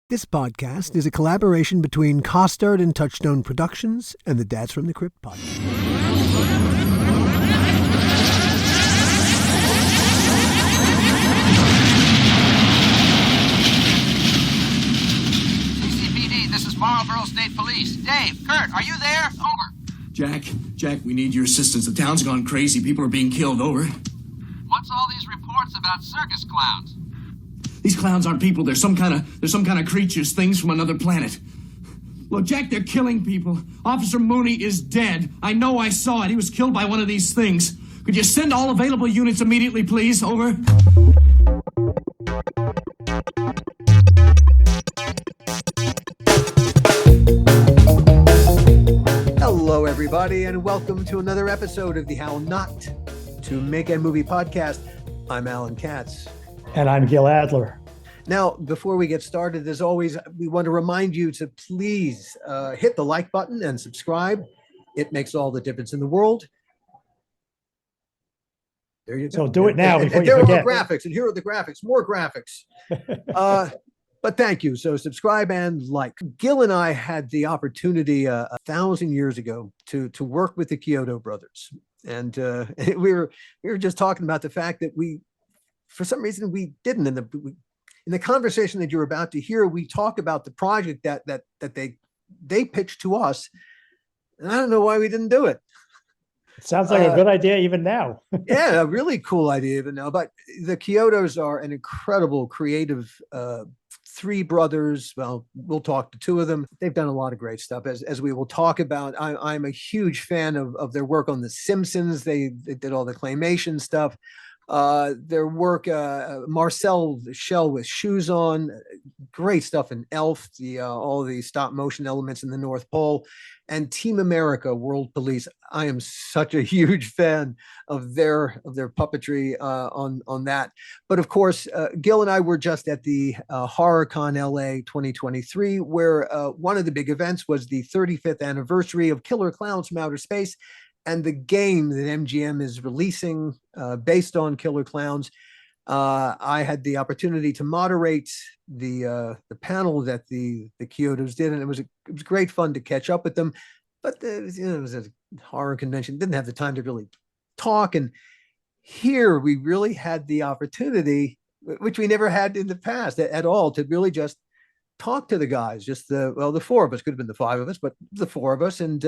This podcast is a collaboration between Costard and Touchstone Productions and the Dads from the Crypt podcast. CCPD, this is Marlboro State Police. Dave, Kurt, are you there? Over. Jack, we need your assistance. The town's gone crazy. People are being killed. Over. What's all these reports about circus clowns? These clowns aren't people. They're some kind of creatures, things from another planet. Look, Jack, they're killing people. Officer Mooney is dead. I know I saw it. He was killed by one of these things. Could you send all available units immediately, please? Over. Hello, everybody, and welcome to another episode of the How Not to Make a Movie podcast. I'm Alan Katz. And I'm Gil Adler. Now, before we get started, as always, we want to remind you to please hit the like button and subscribe. It makes all the difference in the world. There you go. So do it now before you forget. forget. There are graphics, and here are the graphics, more graphics. But thank you. So subscribe and like. Gil and I had the opportunity 1,000 years ago to work with the CHIODO brothers. And we were just talking about the fact that for some reason, we didn't. In the conversation that you're about to hear, we talk about the project that they pitched to us, and I don't know why we didn't do it. It sounds like a good idea even now. Yeah, a really cool idea even now. But the Chiodos are an incredible, creative three brothers. Well, we'll talk to two of them. They've done a lot of great stuff, as we will talk about. I'm a huge fan of their work on The Simpsons. They did all the claymation stuff. Their work, MARCEL, the shell with shoes on, great stuff in Elf, all the stop motion elements in the North Pole, and Team America, World Police. I am such a huge fan of their puppetry on that. But of course, Gil and I were just at the HorrorCon LA 2023, where one of the big events was the 35th anniversary of Killer Klowns from Outer Space. And the game that MGM is releasing based on Killer Klowns. I had the opportunity to moderate the panel that the Chiodos did, and it was great fun to catch up with them. But it was a horror convention, didn't have the time to really talk. And here we really had the opportunity, which we never had in the past at all, to really just talk to the guys. Just the four of us, could have been the five of us, but the four of us, and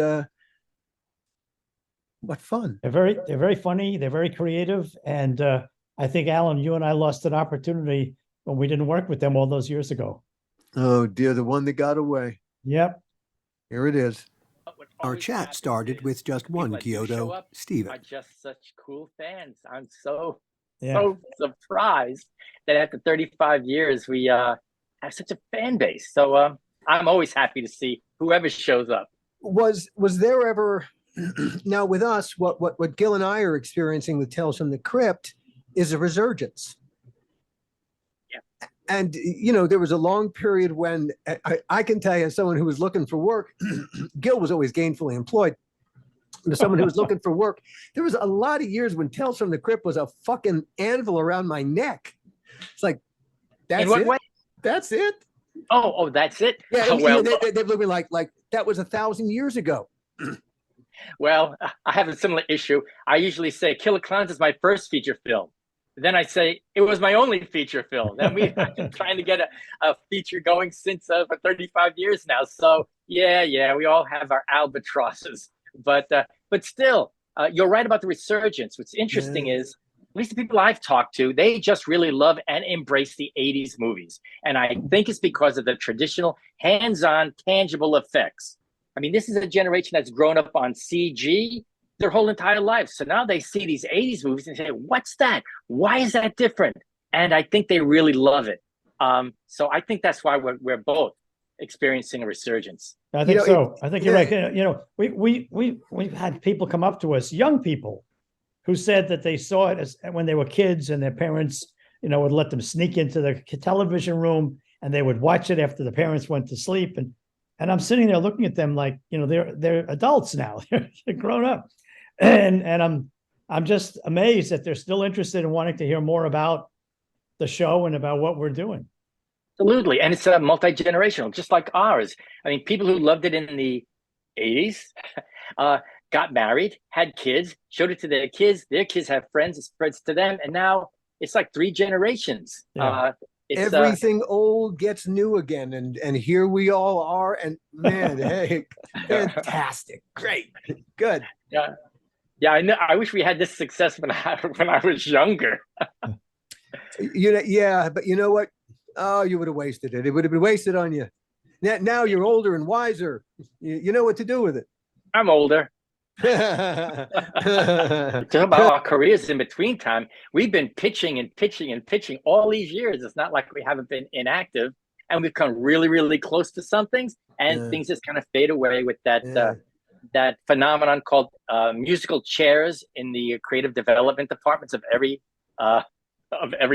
what fun. They're very funny. They're very creative. And I think, Alan, you and I lost an opportunity when we didn't work with them all those years ago. Oh, dear. The one that got away. Yep. Here it is. Our chat started with just one Chiodo, Steven. Are just such cool fans. I'm so surprised that after 35 years, we have such a fan base. So I'm always happy to see whoever shows up. Was there ever... Now, with us, what Gil and I are experiencing with Tales from the Crypt is a resurgence. Yeah. And, there was a long period when I can tell you, as someone who was looking for work, Gil was always gainfully employed. As someone who was looking for work, there was a lot of years when Tales from the Crypt was a fucking anvil around my neck. It's like, that's In what it? way? That's it? Oh, that's it? Yeah, oh, well, they look at me like that was 1,000 years ago. Well, I have a similar issue. I usually say Killer Klowns is my first feature film. Then I say it was my only feature film. Then we've been trying to get a feature going since for 35 years now. So yeah, we all have our albatrosses. But still, you're right about the resurgence. What's interesting is, at least the people I've talked to, they just really love and embrace the 80s movies. And I think it's because of the traditional hands-on, tangible effects. I mean, this is a generation that's grown up on CG their whole entire life. So now they see these 80s movies and say, what's that? Why is that different? And I think they really love it. So I think that's why we're both experiencing a resurgence. I think so. I think you're right. We've had people come up to us, young people, who said that they saw it when they were kids and their parents, would let them sneak into the television room and they would watch it after the parents went to sleep. And I'm sitting there looking at them like, they're adults now. They're grown up. And I'm just amazed that they're still interested in wanting to hear more about the show and about what we're doing. Absolutely. And it's multi-generational, just like ours. I mean, people who loved it in the 80s got married, had kids, showed it to their kids have friends, it spreads to them. And now it's like 3 generations. Yeah. Everything old gets new again. And here we all are. And man, hey, fantastic. Great. Good. Yeah. Yeah, I know. I wish we had this success when I was younger. Yeah, but you know what? Oh, you would have wasted it. It would have been wasted on you. Now you're older and wiser. You know what to do with it. I'm older. Talk about our careers in between time. We've been pitching and pitching and pitching all these years. It's not like we haven't been inactive, and we've come really, really close to some things, and things just kind of fade away with that that phenomenon called musical chairs in the creative development departments of every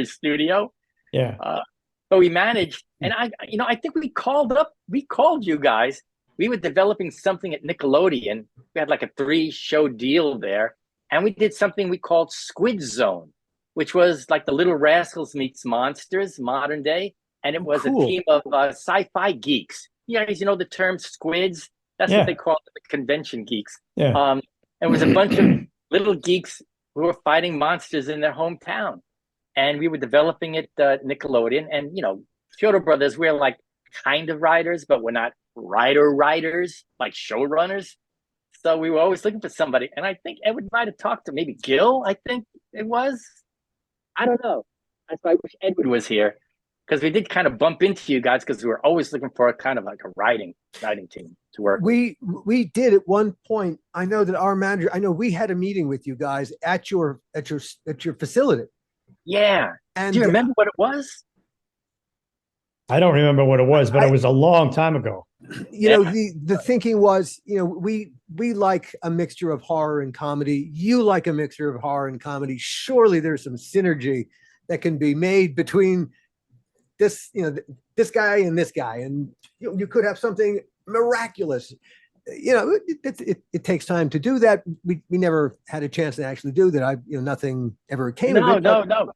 studio. Yeah. But we managed, and I think we called you guys. We were developing something at Nickelodeon. We had like a 3-show deal there, and we did something we called Squid Zone, which was like the Little Rascals meets Monsters, modern day, and it was a team of sci-fi geeks. You guys, the term squids? That's what they call the convention geeks. Yeah. It was a bunch of little geeks who were fighting monsters in their hometown. And we were developing it Nickelodeon. And, Chiodo Brothers, we're like kind of writers, but we're not writers, like showrunners. So we were always looking for somebody. And I think Edward might have talked to maybe Gil, I think it was. I don't know. That's why I wish Edward was here. Because we did kind of bump into you guys because we were always looking for a kind of like a writing team to work. We did at one point. I know that our manager, we had a meeting with you guys at your facility. Yeah. And do you remember what it was? I don't remember what it was, but it was a long time ago. The thinking was, we like a mixture of horror and comedy. You like a mixture of horror and comedy. Surely there's some synergy that can be made between this, this guy and this guy, and you could have something miraculous. It takes time to do that. We never had a chance to actually do that. Nothing ever came of it. No.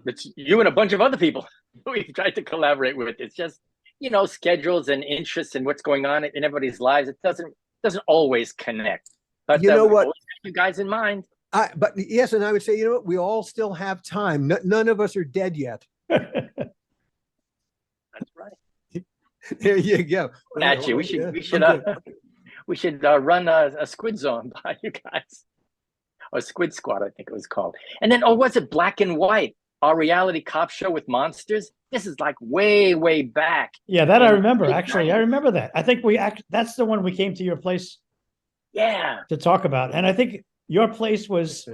It's you and a bunch of other people we've tried to collaborate with. It's just, schedules and interests and what's going on in everybody's lives. It doesn't always connect. But you know what? Always have you guys in mind. But yes, and I would say, we all still have time. None of us are dead yet. That's right. There you go. At you. We should run a Squid Zone by you guys, or Squid Squad, I think it was called. And then, was it Black and White, our reality cop show with monsters? This is like way, way back. Yeah, that I remember. Actually, I remember that. I think that's the one we came to your place. Yeah. To talk about, and I think your place was.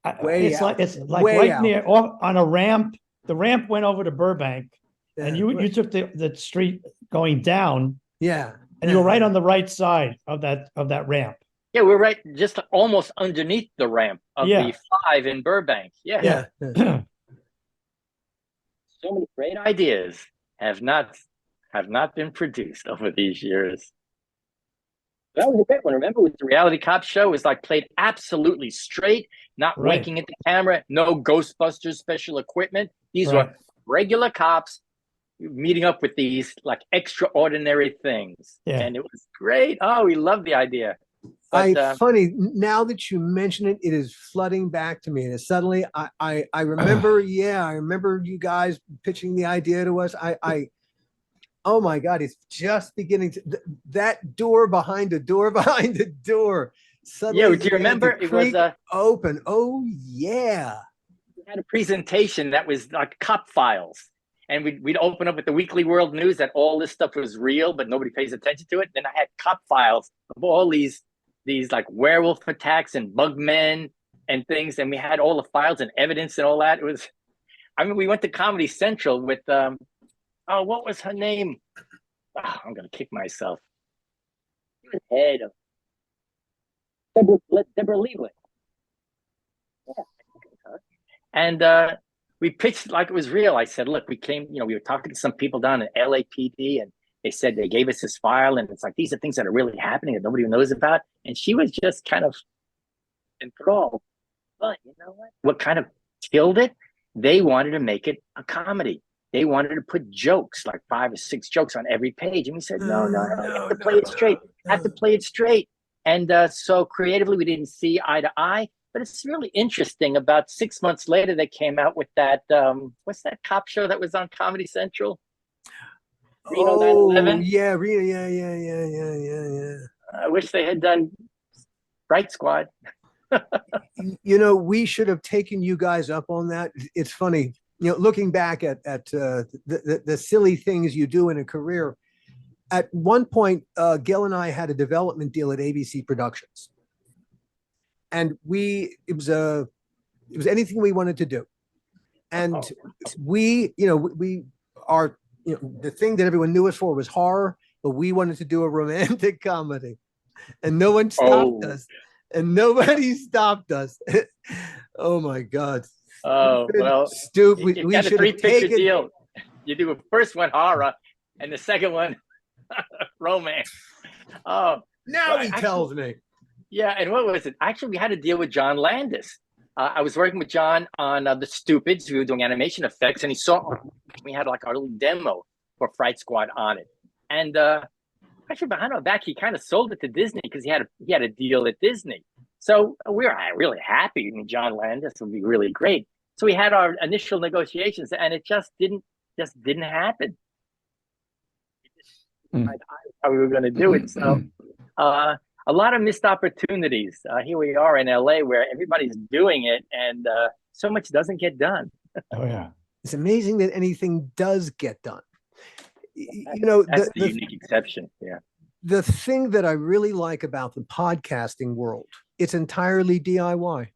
It's like way right out. near on a ramp. The ramp went over to Burbank, and you took the street going down. Yeah. And you were right on the right side of that ramp. Yeah, we're right just almost underneath the ramp of the 5 in Burbank. Yeah. So many great ideas have not been produced over these years. That was a great one. Remember, with the reality cop show, it was like played absolutely straight, not winking at the camera, no Ghostbusters special equipment. These were regular cops meeting up with these like extraordinary things. Yeah. And it was great. Oh, we loved the idea. But, funny, now that you mention it, it is flooding back to me. And suddenly I remember, I remember you guys pitching the idea to us. Oh my God, it's just beginning to, that door behind a door behind a door. Suddenly do you remember it was open? Oh yeah. We had a presentation that was like cop files. And we'd open up with the Weekly World News that all this stuff was real, but nobody pays attention to it. Then I had cop files of all these like werewolf attacks and bug men and things. And we had all the files and evidence and all that. It was, we went to Comedy Central with, what was her name? Oh, I'm going to kick myself. Head of Deborah Leland. Yeah, I think it was her. And, we pitched like it was real. I said, look, we were talking to some people down in LAPD, and they said they gave us this file, and it's like, these are things that are really happening that nobody knows about. And she was just kind of enthralled. But you know what kind of killed it? They wanted to make it a comedy. they wanted to put jokes, like 5 or 6 jokes on every page. And we said, no, you have to play it straight. Have to play it straight. And so creatively, we didn't see eye to eye. But it's really interesting. About 6 months later, they came out with that, what's that cop show that was on Comedy Central? Reno 9/11? Yeah, yeah. I wish they had done Bright Squad. You know, we should have taken you guys up on that. It's funny, you know, looking back at the silly things you do in a career. At one point, Gil and I had a development deal at ABC Productions, and it was anything we wanted to do, and we are, you know, the thing that everyone knew us for was horror, but we wanted to do a romantic comedy, and no one stopped us. And nobody stopped us. Oh my God. Oh, well, stupid. You We got a should have 3-picture taken. deal. You do a first one horror and the second one romance. Oh, Now well, he tells me. yeah. And what was it? Actually, we had to deal with John Landis. I was working with John on The Stupids. We were doing animation effects, and he saw we had like our little demo for Fright Squad on it. And actually, behind our back, he kind of sold it to Disney because he had a deal at Disney. So we were really happy. I mean, John Landis would be really great. So we had our initial negotiations, and it just didn't happen. How we were going to do it. So a lot of missed opportunities. Here we are in LA, where everybody's doing it, and so much doesn't get done. Oh yeah, It's amazing that anything does get done. You know, that's the unique exception. Yeah. The thing that I really like about the podcasting world, it's entirely DIY.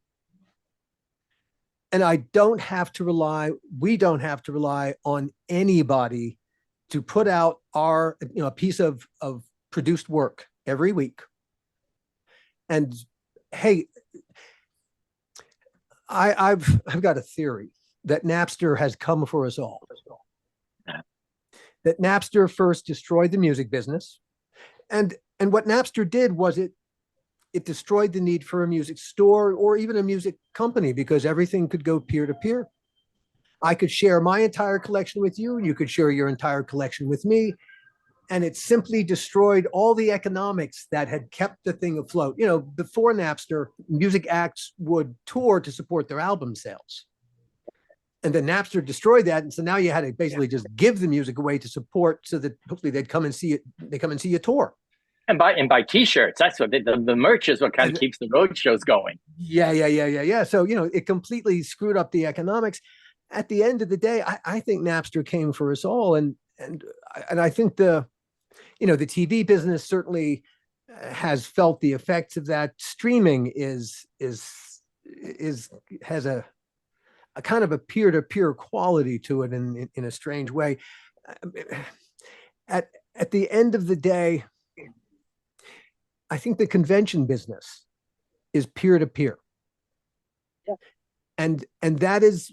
And we don't have to rely on anybody to put out our, you know, a piece of produced work every week. And hey, I've got a theory that Napster has come for us all. That Napster first destroyed the music business. And what Napster did was it destroyed the need for a music store or even a music company, because everything could go peer to peer. I could share my entire collection with you, and you could share your entire collection with me. And it simply destroyed all the economics that had kept the thing afloat. You know, before Napster, music acts would tour to support their album sales. And then Napster destroyed that. And so now you had to basically just give the music away to support, so that hopefully they'd come and see it. They come and see a tour. And buy T-shirts. That's what the merch is what kind of keeps the road shows going. Yeah. So, you know, it completely screwed up the economics. At the end of the day, I think Napster came for us all. And I think the TV business certainly has felt the effects of that. Streaming has a kind of a peer-to-peer quality to it in a strange way. At the end of the day, I think the convention business is peer-to-peer. Yeah. And that is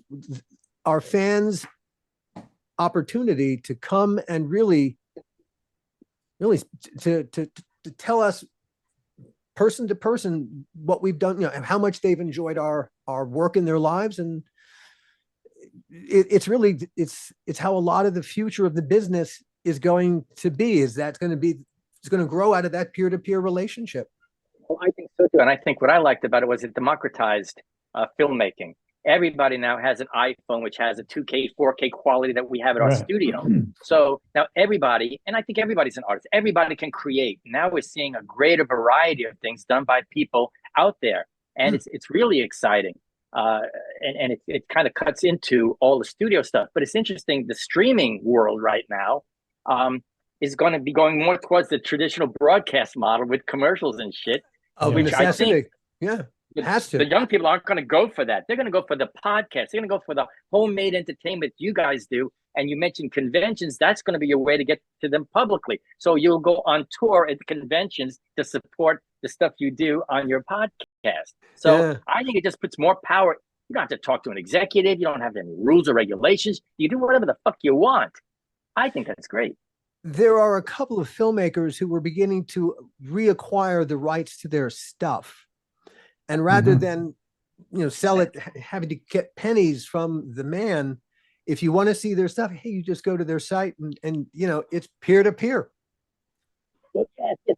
our fans' opportunity to come and really to tell us person to person what we've done, you know, and how much they've enjoyed our work in their lives. And it's how a lot of the future of the business is going to be. It's going to grow out of that peer-to-peer relationship. Well, I think so too. And I think what I liked about it was it democratized filmmaking. Everybody now has an iPhone, which has a 2K, 4K quality that we have at our studio. So now everybody, and I think everybody's an artist, everybody can create. Now we're seeing a greater variety of things done by people out there. And it's really exciting. And it kind of cuts into all the studio stuff. But it's interesting, the streaming world right now is going to be going more towards the traditional broadcast model with commercials and shit. Which I think, it has to. The young people aren't going to go for that. They're going to go for the podcast. They're going to go for the homemade entertainment you guys do. And you mentioned conventions. That's going to be your way to get to them publicly. So you'll go on tour at the conventions to support the stuff you do on your podcast. So I think it just puts more power. You don't have to talk to an executive. You don't have any rules or regulations. You do whatever the fuck you want. I think that's great. There are a couple of filmmakers who were beginning to reacquire the rights to their stuff. And rather than, sell it, having to get pennies from the man, if you want to see their stuff, hey, you just go to their site and you know, it's peer to peer.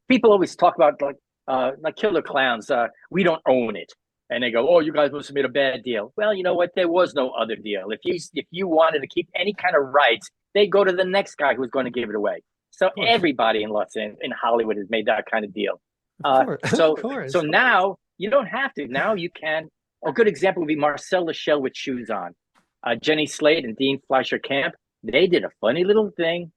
People always talk about like Killer Klowns. We don't own it, and they go, "Oh, you guys must have made a bad deal." Well, you know what? There was no other deal. If you wanted to keep any kind of rights, they go to the next guy who's going to give it away. So everybody in Hollywood has made that kind of deal. So now you don't have to. Now you can. A good example would be Marcel Lachelle with shoes on. Jenny Slate and Dean Fleischer Camp. They did a funny little thing.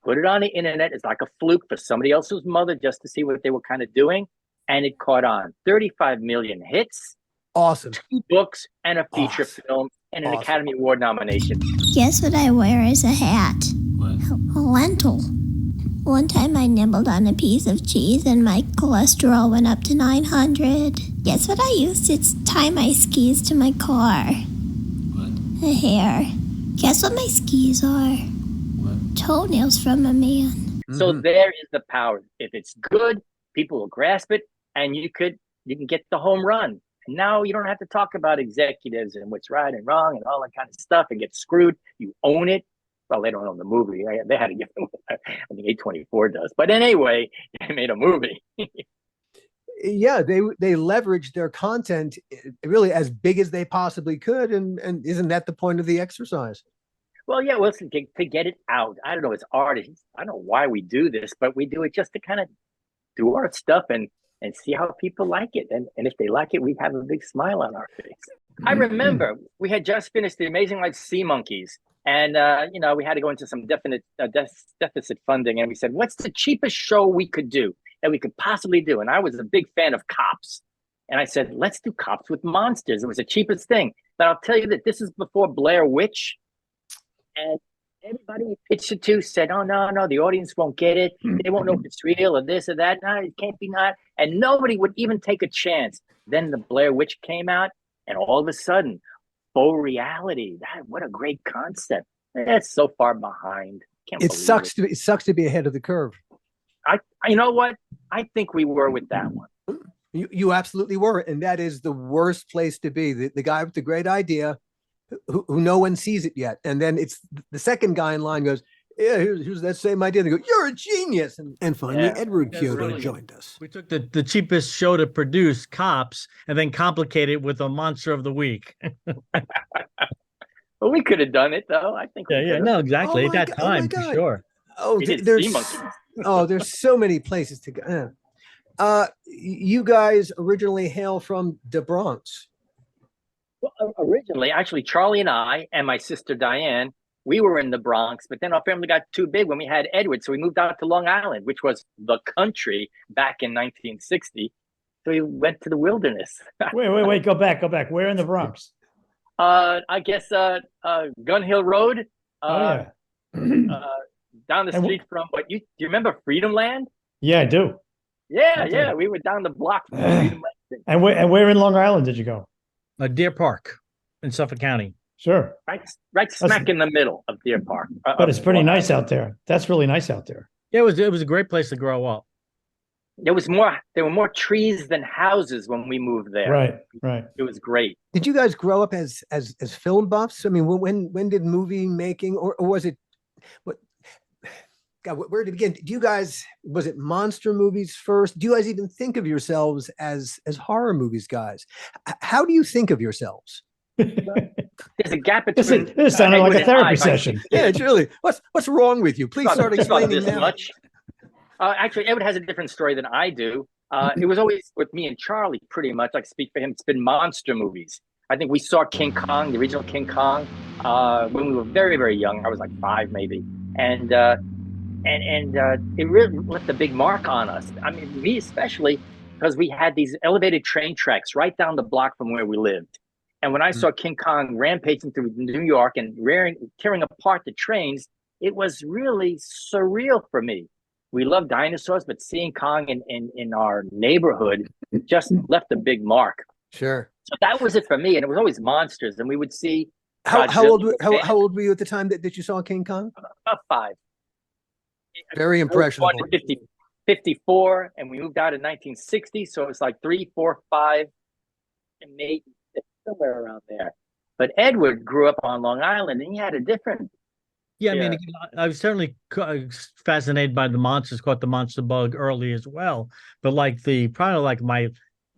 Put it on the internet. It's like a fluke for somebody else's mother just to see what they were kind of doing. And it caught on. 35 million hits. Awesome. 2 books and a feature film and an Academy Award nomination. Guess what I wear as a hat? What? A lentil. One time I nibbled on a piece of cheese and my cholesterol went up to 900. Guess what I used to tie my skis to my car? What? A hair. Guess what my skis are? What? Toenails from a man. So there is the power. If it's good, people will grasp it, and you can get the home run. And now you don't have to talk about executives and what's right and wrong and all that kind of stuff and get screwed. You own it. Well, they don't own the movie. They had to give them, I think A24 does. But anyway, they made a movie. Yeah, they leveraged their content really as big as they possibly could, and isn't that the point of the exercise? Well, yeah, well, to get it out. I don't know, it's artists. I don't know why we do this, but we do it just to kind of do our stuff and see how people like it. And if they like it, we have a big smile on our face. I remember we had just finished The Amazing Life Sea Monkeys. And, you know, we had to go into some deficit funding. And we said, what's the cheapest show we could do that we could possibly do? And I was a big fan of Cops. And I said, let's do Cops with monsters. It was the cheapest thing. But I'll tell you that this is before Blair Witch. And everybody we pitched it to said, oh, no, the audience won't get it. They won't know if it's real or this or that. No, it can't be not. And nobody would even take a chance. Then the Blair Witch came out, and all of a sudden, faux reality. What a great concept. That's so far behind. It sucks to be ahead of the curve. You know what? I think we were with that one. You absolutely were. And that is the worst place to be. The guy with the great idea who no one sees it yet. And then it's the second guy in line goes, yeah, here's that same idea. They go, you're a genius. And finally, Edward Chiodo joined us. We took the cheapest show to produce, Cops, and then complicated it with a monster of the week. Well, we could have done it, though. I think. No, exactly. At that time, for sure. Oh, there's so many places to go. You guys originally hail from the Bronx. Well, originally, actually, Charlie and I and my sister Diane, we were in the Bronx, but then our family got too big when we had Edward, so we moved out to Long Island, which was the country back in 1960. So we went to the wilderness. Wait, go back. Where in the Bronx? I guess Gun Hill Road. Down the street from do you remember Freedom Land? Yeah, I do. Yeah, we were down the block from Freedom Land. And where in Long Island did you go? Deer Park in Suffolk County. Sure. Right smack in the middle of Deer Park. But it's pretty nice out there. That's really nice out there. Yeah, it was a great place to grow up. There were more trees than houses when we moved there. Right. It was great. Did you guys grow up as film buffs? I mean, when did movie making or was it God, where did it begin? Was it monster movies first? Do you guys even think of yourselves as horror movies guys? How do you think of yourselves? There's a gap between. This sounded like a therapy session. Yeah, it's really. What's wrong with you? Please start explaining now. Much. Actually, Edward has a different story than I do. It was always with me and Charlie, pretty much. I speak for him. It's been monster movies. I think we saw King Kong, the original King Kong, when we were very, very young. I was like 5, maybe, and it really left a big mark on us. I mean, me especially, because we had these elevated train tracks right down the block from where we lived. And when I saw King Kong rampaging through New York and tearing apart the trains, it was really surreal for me. We love dinosaurs, but seeing Kong in our neighborhood just left a big mark. Sure. So that was it for me. And it was always monsters. And we would see. How old were you at the time that you saw King Kong? About 5. Very impressionable. 54, and we moved out in 1960. So it was like 3, 4, 5, and maybe 6, somewhere around there. But Edward grew up on Long Island, and he had a different. Yeah, I mean, again, I was certainly fascinated by the monsters, caught the monster bug early as well. But like probably like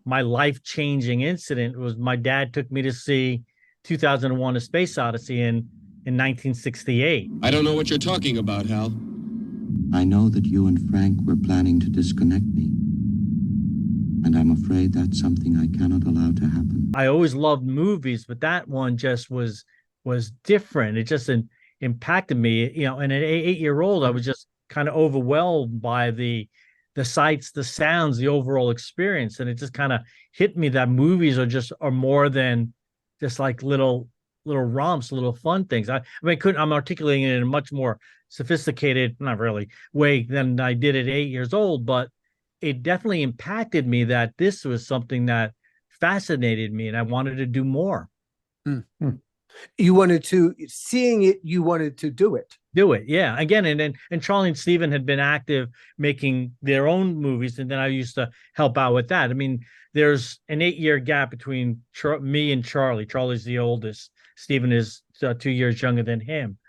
my life-changing incident was my dad took me to see 2001: A Space Odyssey in 1968. I don't know what you're talking about, Hal. I know that you and Frank were planning to disconnect me. And I'm afraid that's something I cannot allow to happen. I always loved movies, but that one just was different. It just impacted me, you know, and at 8-year-old, I was just kind of overwhelmed by the sights, the sounds, the overall experience. And it just kind of hit me that movies are more than just like little romps, little fun things. I mean, I'm articulating it in a much more sophisticated, not really, way than I did at 8 years old, but it definitely impacted me that this was something that fascinated me and I wanted to do more. Mm-hmm. You wanted to, seeing it, you wanted to do it. Yeah. Again, and Charlie and Steven had been active making their own movies, and then I used to help out with that. I mean, there's an 8-year gap between me and Charlie. Charlie's the oldest. Steven is 2 years younger than him.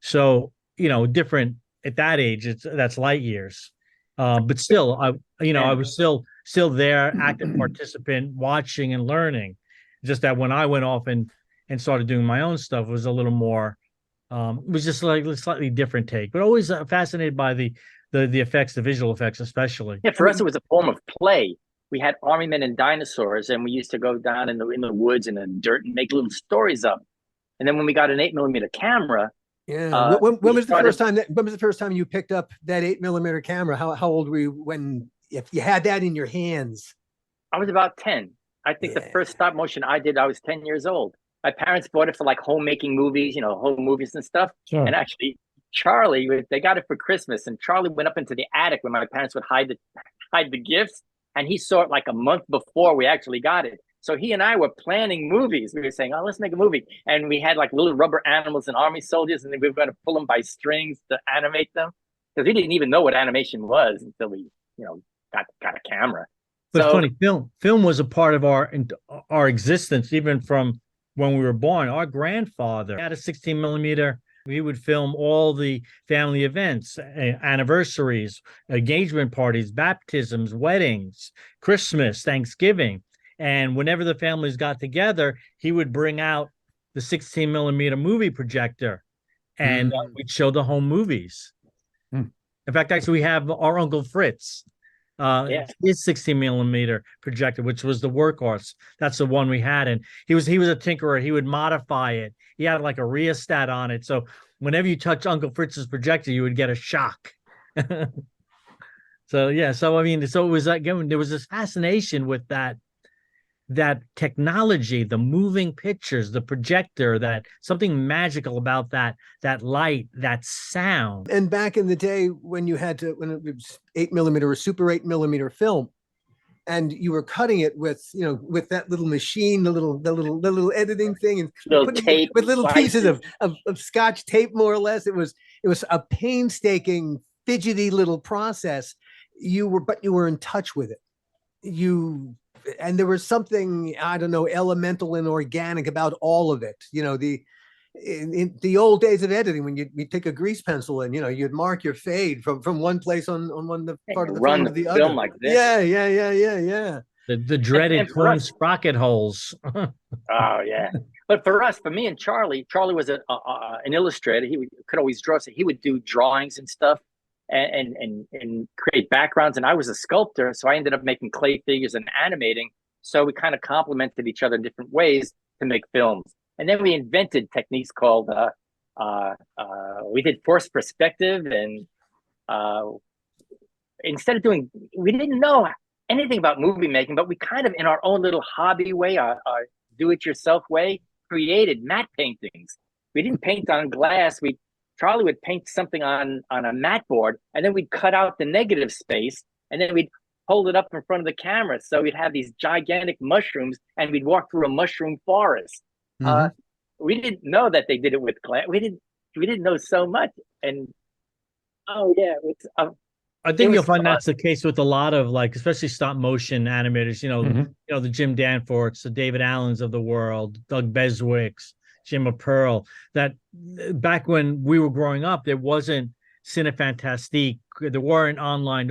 So, you know, different at that age, that's light years. But still, I was still there, active participant, watching and learning. Just that when I went off and started doing my own stuff, it was a little more, it was just like a slightly different take, but always fascinated by the effects, the visual effects, especially. Yeah, for us, it was a form of play. We had army men and dinosaurs, and we used to go down in the woods and the dirt and make little stories up. And then when we got an 8mm camera, yeah. When was the first time? When was the first time you picked up that 8mm camera? How old were you if you had that in your hands? I was about 10. I think the first stop motion I did, I was 10 years old. My parents bought it for like homemaking movies, you know, home movies and stuff. Sure. And actually, Charlie, they got it for Christmas, and Charlie went up into the attic when my parents would hide the gifts, and he saw it like a month before we actually got it. So he and I were planning movies. We were saying, oh, let's make a movie. And we had like little rubber animals and army soldiers, and we were going to pull them by strings to animate them. Because we didn't even know what animation was until we, you know, got a camera. But it's funny, film was a part of our existence, even from when we were born. Our grandfather had a 16mm. We would film all the family events, anniversaries, engagement parties, baptisms, weddings, Christmas, Thanksgiving. And whenever the families got together, he would bring out the 16mm movie projector, and we'd show the home movies. In fact, actually, we have our Uncle Fritz, his 16mm projector, which was the workhorse. That's the one we had, and he was a tinkerer. He would modify it. He had like a rheostat on it, so whenever you touch Uncle Fritz's projector, you would get a shock. So yeah, so I mean, so it was like there was this fascination with that technology, the moving pictures, the projector, that something magical about that light, that sound. And back in the day when it was 8mm or super 8mm film, and you were cutting it with that little machine, the little editing thing, and little tape with little pieces of Scotch tape, more or less. It was a painstaking, fidgety little process. But you were in touch with it. And there was something, I don't know, elemental and organic about all of it. You know, in the old days of editing, when you'd take a grease pencil and, you know, you'd mark your fade from one place on one part of the film to the other. Like this. Yeah. The dreaded chrome sprocket holes. Oh yeah. But for me and Charlie was an illustrator. He could always draw, so he would do drawings and stuff. And create backgrounds, and I was a sculptor, so I ended up making clay figures and animating. So we kind of complemented each other in different ways to make films. And then we invented techniques called we did forced perspective, and we didn't know anything about movie making, but we kind of, in our own little hobby way, our do-it-yourself way, created matte paintings. We didn't paint on glass. Charlie would paint something on a mat board, and then we'd cut out the negative space, and then we'd hold it up in front of the camera. So we'd have these gigantic mushrooms, and we'd walk through a mushroom forest. We didn't know that they did it with glass. We didn't know so much. And I think you'll find that's the case with a lot of, like, especially stop motion animators. You know, the Jim Danforths, the David Allens of the world, Doug Beswicks. Jim of Pearl, that back when we were growing up, there wasn't Cine Fantastique. There weren't online.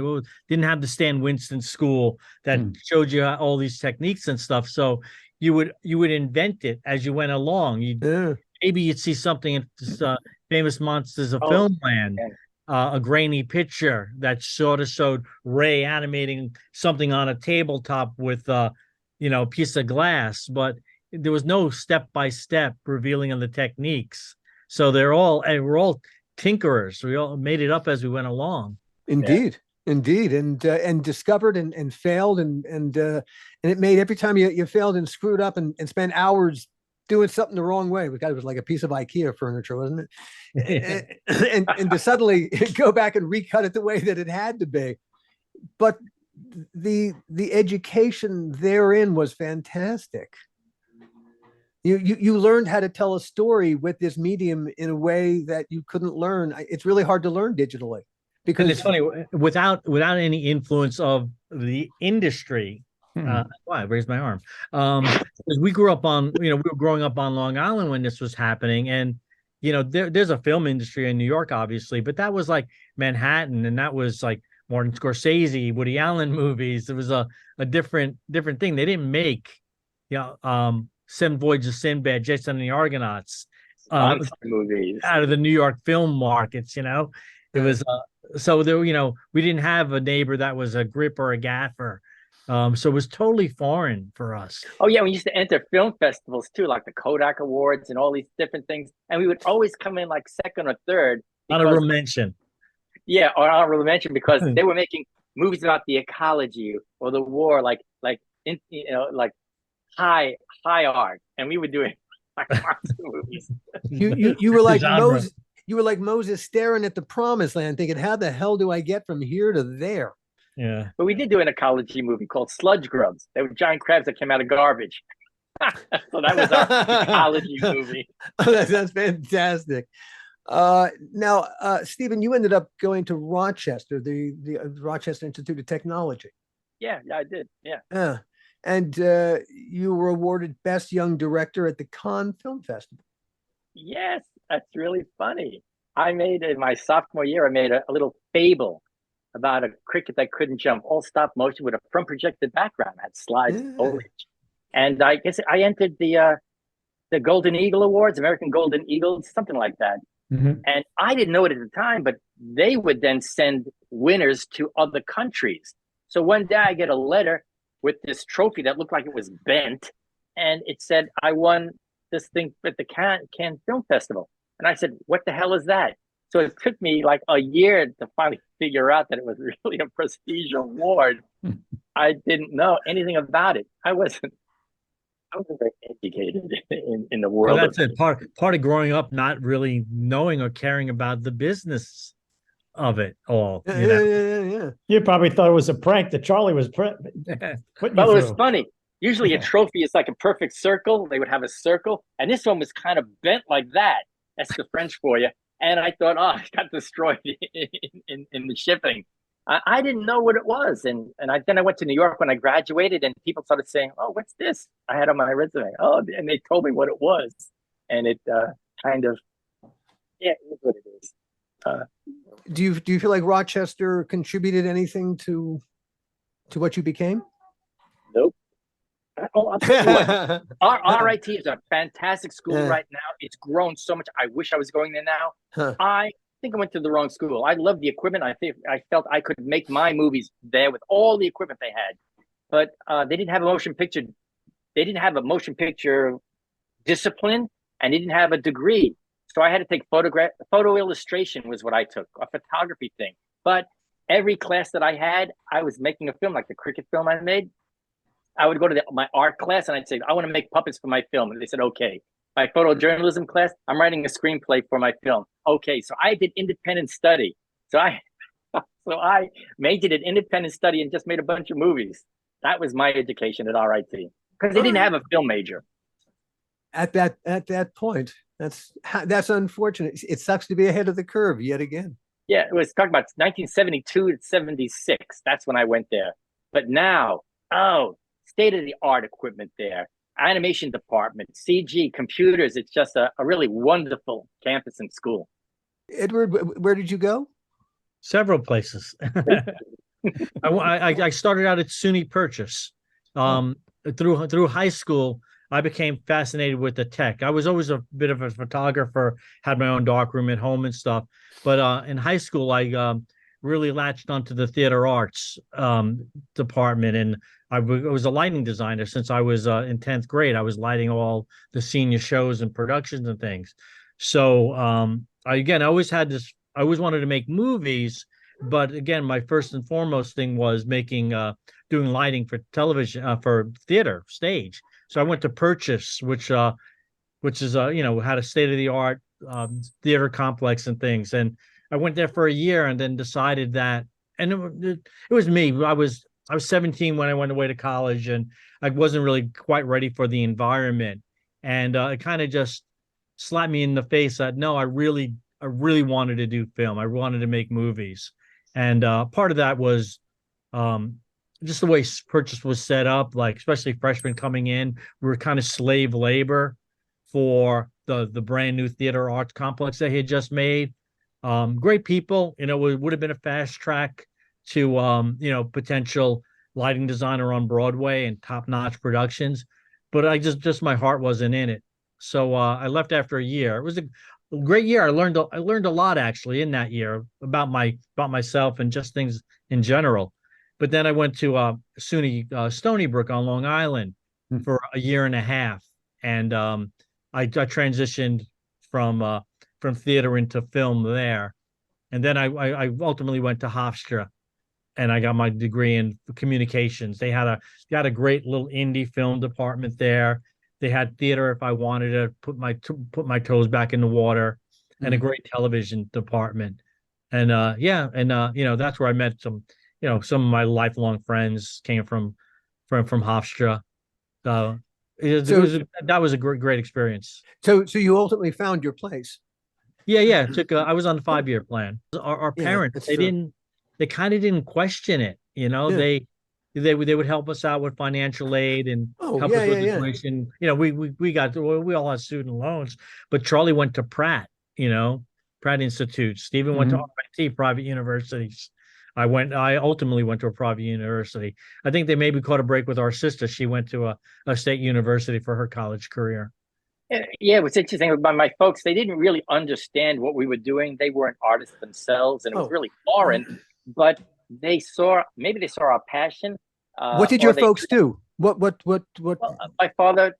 Didn't have the Stan Winston school that showed you all these techniques and stuff. So you would invent it as you went along. Maybe you'd see something in this, Famous Monsters of Filmland, a grainy picture that sort of showed Ray animating something on a tabletop with a piece of glass, but there was no step-by-step revealing of the techniques. So we're all tinkerers. We all made it up as we went along. Indeed. Indeed. And discovered and failed and it made every time you failed and screwed up and spent hours doing something the wrong way. It was like a piece of IKEA furniture, wasn't it? and to suddenly go back and recut it the way that it had to be. But the education therein was fantastic. You learned how to tell a story with this medium in a way that you couldn't learn. It's really hard to learn digitally, because it's funny, without any influence of the industry. I raised my arm. Because we grew up on, we were growing up on Long Island when this was happening, and there's a film industry in New York, obviously, but that was like Manhattan, and that was like Martin Scorsese, Woody Allen movies. It was a different thing. They didn't make, Seven Voyages of Sinbad, Jason and the Argonauts, movies out of the New York film markets. It was so there. We didn't have a neighbor that was a grip or a gaffer. So it was totally foreign for us. Oh yeah, we used to enter film festivals too, like the Kodak Awards and all these different things, and we would always come in like second or third. Honorable mention. Yeah, or honorable mention, because they were making movies about the ecology or the war, like high art, and we were doing like monster movies. You were like Moses. You were like Moses staring at the promised land, thinking, "How the hell do I get from here to there?" Yeah, but we did do an ecology movie called Sludge Grubs. They were giant crabs that came out of garbage. So that was our ecology movie. That's fantastic. Now, Stephen, you ended up going to Rochester, the Rochester Institute of Technology. Yeah, I did. Yeah. And you were awarded Best Young Director at the Cannes Film Festival. Yes, that's really funny. I made, in my sophomore year, I made a little fable about a cricket that couldn't jump, all stop motion with a front projected background. Had slides, foliage. And I guess I entered the Golden Eagle Awards, American Golden Eagles, something like that. And I didn't know it at the time, but they would then send winners to other countries. So one day I get a letter with this trophy that looked like it was bent, and it said, I won this thing at the Cannes Film Festival. And I said, what the hell is that? So it took me like a year to finally figure out that it was really a prestige award. I didn't know anything about it. I wasn't very educated in the world. Well, that's it. Part of growing up, not really knowing or caring about the business of it all. Yeah. You probably thought it was a prank that Charlie was putting Well, it was funny. Usually a trophy is like a perfect circle. They would have a circle, and this one was kind of bent like that. That's the French for you. And I thought, it got destroyed in the shipping. I didn't know what it was. And then I went to New York when I graduated, and people started saying, oh, what's this? I had on my resume. Oh, and they told me what it was. And it kind of, it is what it is. Do you feel like Rochester contributed anything to what you became? Nope. I'll tell you what, our RIT is a fantastic school right now. It's grown so much. I wish I was going there now. I think I went to the wrong school. I love the equipment. I felt I could make my movies there with all the equipment they had, but they didn't have a motion picture. They didn't have a motion picture discipline, and they didn't have a degree. So I had to take photo illustration was what I took, a photography thing. But every class that I had, I was making a film, like the cricket film I made. I would go to my art class and I'd say, I want to make puppets for my film. And they said, okay. My photojournalism class, I'm writing a screenplay for my film. Okay. So I did independent study. So I majored in independent study and just made a bunch of movies. That was my education at RIT, because they didn't have a film major. At that point, that's unfortunate. It sucks to be ahead of the curve yet again. Yeah, it was talking about 1972 to 76. That's when I went there. But now, state-of-the-art equipment there. animation department, CG, computers. It's just a really wonderful campus and school. Edward, where did you go? Several places. I started out at SUNY Purchase. Through high school, I became fascinated with the tech. I was always a bit of a photographer, had my own darkroom at home and stuff. But in high school, I really latched onto the theater arts department, and I was a lighting designer since I was in 10th grade. I was lighting all the senior shows and productions and things. So I always had this. I always wanted to make movies, but again, my first and foremost thing was doing lighting for television, for theater stage. So I went to Purchase, which is had a state of the art theater complex and things. And I went there for a year and then decided that, and it was me. I was 17 when I went away to college, and I wasn't really quite ready for the environment. And it kind of just slapped me in the face that no, I really wanted to do film. I wanted to make movies. And part of that was just the way Purchase was set up, like especially freshmen coming in, we were kind of slave labor for the brand new theater arts complex they had just made. Great people, it would have been a fast track to potential lighting designer on Broadway and top-notch productions, but I just my heart wasn't in it. So I left after a year. It was a great year. I learned a lot actually in that year about myself and just things in general. But then I went to SUNY Stony Brook on Long Island for a year and a half, and I transitioned from theater into film there, and then I ultimately went to Hofstra, and I got my degree in communications. They had a great little indie film department there. They had theater if I wanted to put my toes back in the water, and a great television department. And that's where I met some of my lifelong friends came from Hofstra. That was a great experience. So you ultimately found your place. Yeah. I was on the 5-year plan. Our parents, they kind of didn't question it. They would help us out with financial aid and help us with the tuition. We all had student loans, but Charlie went to Pratt Institute. Stephen went to RIT, private universities. I ultimately went to a private university. I think they maybe caught a break with our sister. She went to a state university for her college career. Yeah, what's interesting about my folks, they didn't really understand what we were doing. They weren't artists themselves, and it was really foreign, but maybe they saw our passion. What did your folks do? What? Well, my father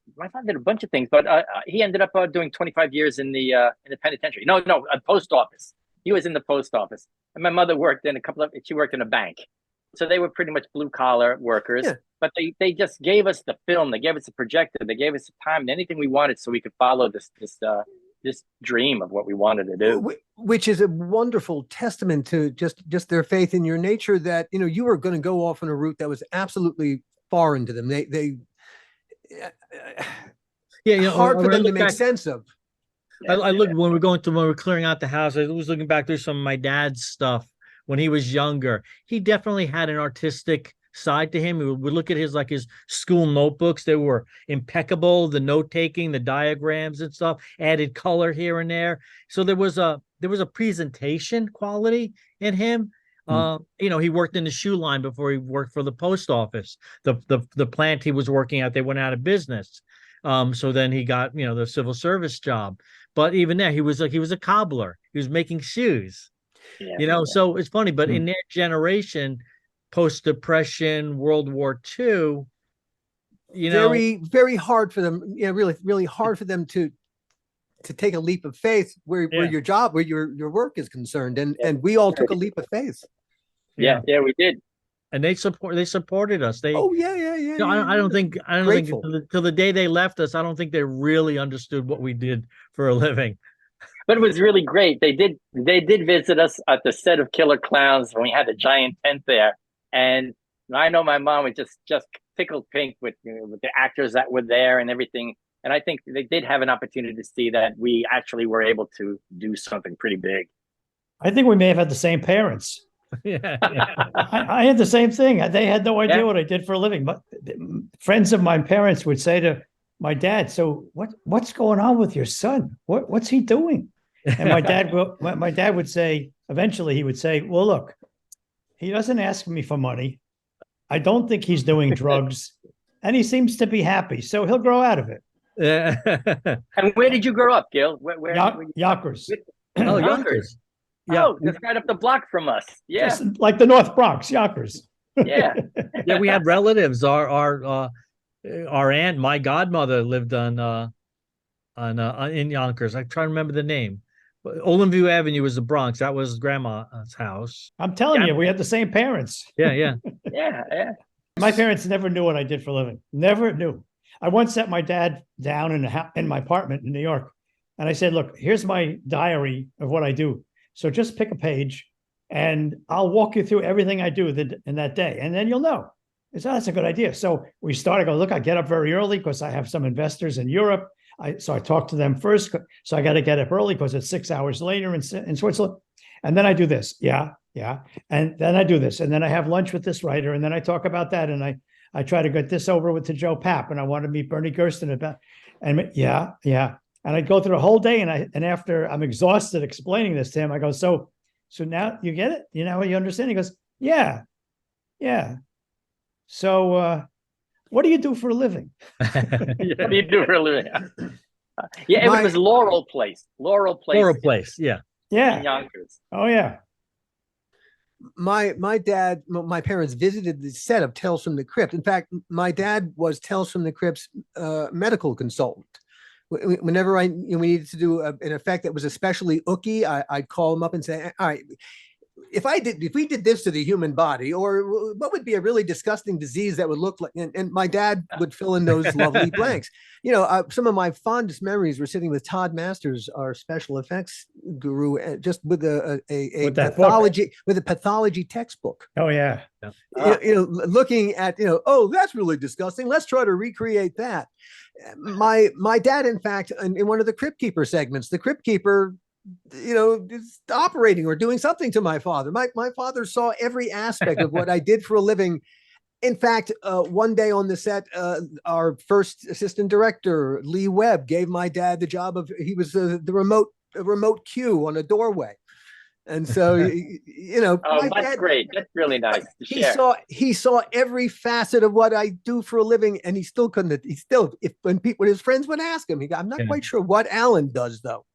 did a bunch of things, but he ended up doing 25 years in the penitentiary. No, a post office. He was in the post office, and my mother worked in she worked in a bank. So they were pretty much blue collar workers, but they just gave us the film. They gave us a projector. They gave us the time and anything we wanted so we could follow this dream of what we wanted to do. Which is a wonderful testament to just their faith in your nature, that, you were going to go off on a route that was absolutely foreign to them. Hard for them to make sense of. I looked when we were clearing out the house. I was looking back through some of my dad's stuff when he was younger. He definitely had an artistic side to him. We would look at his school notebooks. They were impeccable. The note taking, the diagrams and stuff, added color here and there. So there was a presentation quality in him. He worked in the shoe line before he worked for the post office. The plant he was working at, they went out of business. So then he got the civil service job. But even there, he was a cobbler. He was making shoes. So it's funny, but in their generation, post-Depression, World War II, very, very hard for them. Really, really hard for them to take a leap of faith where your work is concerned. And we all took a leap of faith. Yeah, we did. And they supported us. I don't think till the day they left us, I don't think they really understood what we did for a living. But it was really great. They did visit us at the set of Killer Klowns when we had a giant tent there. And I know my mom was just tickled pink with the actors that were there and everything. And I think they did have an opportunity to see that we actually were able to do something pretty big. I think we may have had the same parents. I had the same thing. They had no idea what I did for a living. But friends of my parents would say to my dad, so what's going on with your son? What's he doing? And my dad would say, eventually he would say, well, look, he doesn't ask me for money. I don't think he's doing drugs, and he seems to be happy, so he'll grow out of it. Yeah. And where did you grow up, Gil? Where Yonkers. Oh, Yonkers. Yeah. Oh, just right up the block from us. Yeah. Just like the North Bronx, Yonkers. Yeah. Yeah, we had relatives. Our aunt, my godmother, lived on in Yonkers. I try to remember the name. Olenview Avenue was the Bronx. That was grandma's house. I'm telling you, we had the same parents. Yeah, yeah. Yeah. My parents never knew what I did for a living. Never knew. I once set my dad down in my apartment in New York, and I said, "Look, here's my diary of what I do. So just pick a page, and I'll walk you through everything I do in that day, and then you'll know." I said, "That's a good idea." So we started. Go look. I get up very early because I have some investors in Europe. So I talked to them first. So I got to get up early because it's 6 hours later in Switzerland. And then I do this. Yeah. And then I do this. And then I have lunch with this writer. And then I talk about that. And I try to get this over with to Joe Papp. And I want to meet Bernie Gersten about, and yeah. And I go through the whole day. And after I'm exhausted explaining this to him, I go, so now you get it? You know, you understand? He goes, yeah. So, what do you do for a living? What do you do for a living? Yeah, it was Laurel Place. Laurel Place, yeah. In Yonkers. Oh, yeah. My parents visited the set of Tales from the Crypt. In fact, my dad was Tales from the Crypt's medical consultant. Whenever we needed to do an effect that was especially ooky, I'd call him up and say, all right, if we did this to the human body, or what would be a really disgusting disease that would look like, and my dad would fill in those lovely blanks. You know, some of my fondest memories were sitting with Todd Masters, our special effects guru, just with a pathology textbook. Oh yeah. Looking at, oh, that's really disgusting. Let's try to recreate that. My dad, in fact, in one of the Crypt Keeper segments, the Crypt Keeper, is operating or doing something to my father. My father saw every aspect of what I did for a living. In fact, one day on the set, our first assistant director, Lee Webb, gave my dad the job of, he was the remote cue on a doorway. And so, oh, that's great. That's really nice to share. He saw every facet of what I do for a living, and he still couldn't. When his friends would ask him, I'm not quite sure what Alan does, though.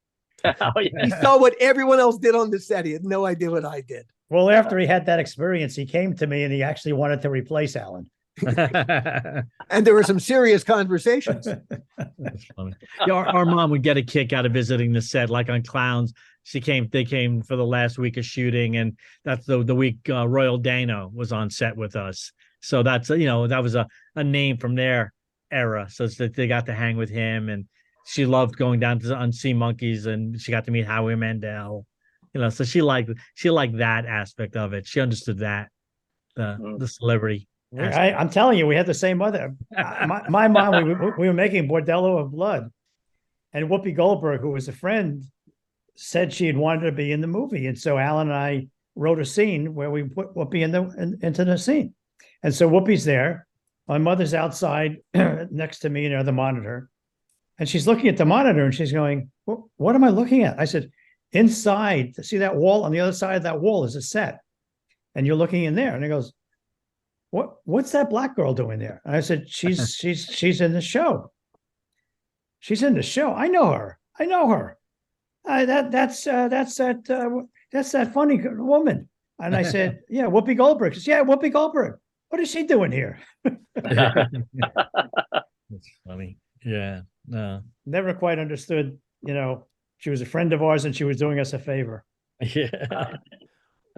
Oh, yeah. He saw what everyone else did on the set. He had no idea what I did. Well, after he had that experience, he came to me and he actually wanted to replace Alan. And there were some serious conversations. That's funny. Yeah, our mom would get a kick out of visiting the set, like on Clowns. They came for the last week of shooting, and that's the week Royal Dano was on set with us. So that's, that was a name from their era. So that they got to hang with him, and she loved going down to Sea Monkeys, and she got to meet Howie Mandel. So she liked that aspect of it. She understood that the celebrity. I'm telling you, we had the same mother. My mom, we were making Bordello of Blood, and Whoopi Goldberg, who was a friend, said she had wanted to be in the movie, and so Alan and I wrote a scene where we put Whoopi into the scene, and so Whoopi's there. My mother's outside next to me near the monitor. And she's looking at the monitor and she's going, what am I looking at? I said, inside, see that wall? On the other side of that wall is a set. And you're looking in there. And he goes, what's that black girl doing there? And I said, she's in the show. She's in the show. I know her. That's that funny woman. And I said, yeah, Whoopi Goldberg. She says, yeah, Whoopi Goldberg. What is she doing here? That's funny. Yeah. No. Never quite understood, she was a friend of ours and she was doing us a favor. Yeah.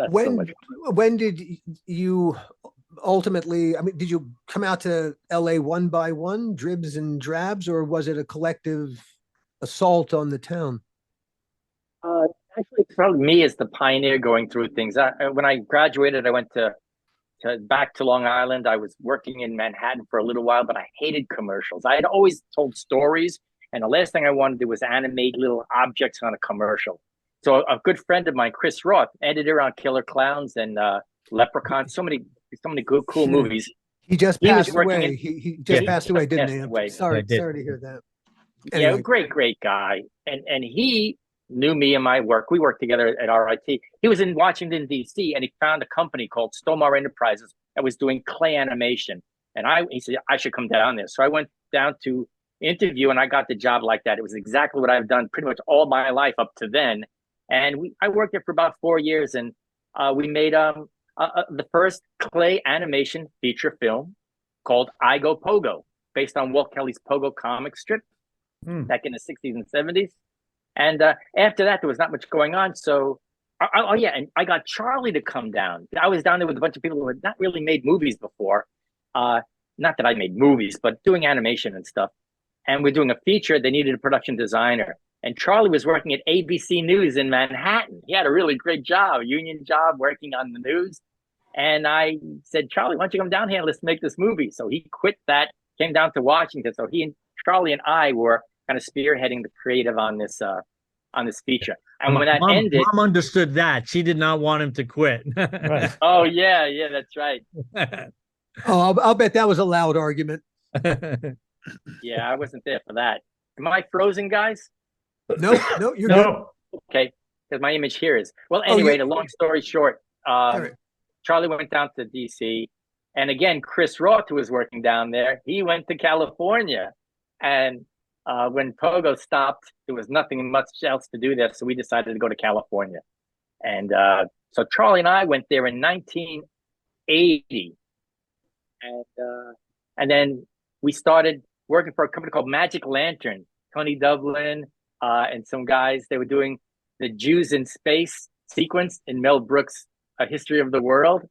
When did you ultimately, did you come out to LA one by one, dribs and drabs, or was it a collective assault on the town? Actually, probably me as the pioneer going through things. When I graduated, I went back to Long Island. I was working in Manhattan for a little while, but I hated commercials. I had always told stories, and the last thing I wanted to do was animate little objects on a commercial. So a good friend of mine, Chris Roth, editor on Killer Klowns and Leprechaun, so many good, cool movies. He just He was passed working away. in- He just he passed away, just didn't passed he? I'm away. sorry, Yeah, he did. sorry to hear that. Yeah, Anyway, great guy. And he knew me and my work. We worked together at RIT. He was in Washington, D.C., and he found a company called STONE Enterprises that was doing clay animation. And he said, I should come down there. So I went down to interview, and I got the job like that. It was exactly what I've done pretty much all my life up to then. And I worked there for about 4 years, and we made the first clay animation feature film called I Go Pogo, based on Walt Kelly's Pogo comic strip back in the 60s and 70s. And after that, there was not much going on. So, and I got Charlie to come down. I was down there with a bunch of people who had not really made movies before. Not that I made movies, but doing animation and stuff. And we're doing a feature. They needed a production designer. And Charlie was working at ABC News in Manhattan. He had a really great job, union job, working on the news. And I said, Charlie, why don't you come down here and let's make this movie? So he quit that, came down to Washington. So Charlie and I were kind of spearheading the creative on this feature. And when that ended, Mom understood that. She did not want him to quit. Right. oh yeah, that's right. I'll bet that was a loud argument. Yeah, I wasn't there for that. Am I frozen, guys? No, you're good. No. Okay, because my image here is. Well, anyway, the long story short, right. Charlie went down to DC, and again, Chris Roth, who was working down there, he went to California, and when Pogo stopped, there was nothing much else to do there, so we decided to go to California. And so Charlie and I went there in 1980, and then we started working for a company called Magic Lantern. Tony Dublin and some guys, they were doing the Jews in Space sequence in Mel Brooks' A History of the World.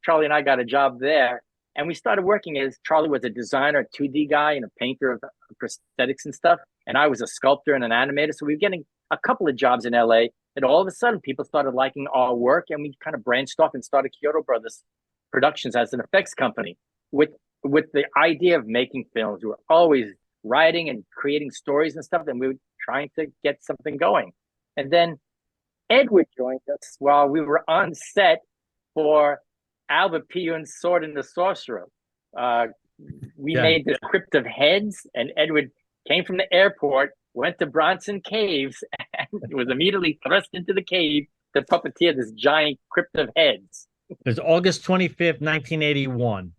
Charlie and I got a job there. And we started working as Charlie was a designer, a 2D guy, and a painter of prosthetics and stuff. And I was a sculptor and an animator. So we were getting a couple of jobs in LA. And all of a sudden, people started liking our work. And we kind of branched off and started CHIODO Brothers Productions as an effects company with the idea of making films. We were always writing and creating stories and stuff. And we were trying to get something going. And then Edward joined us while we were on set for Albert Pion's Sword and the Sorcerer. We made the Crypt of Heads, and Edward came from the airport, went to Bronson Caves, and was immediately thrust into the cave to puppeteer this giant Crypt of Heads. It was August 25th, 1981.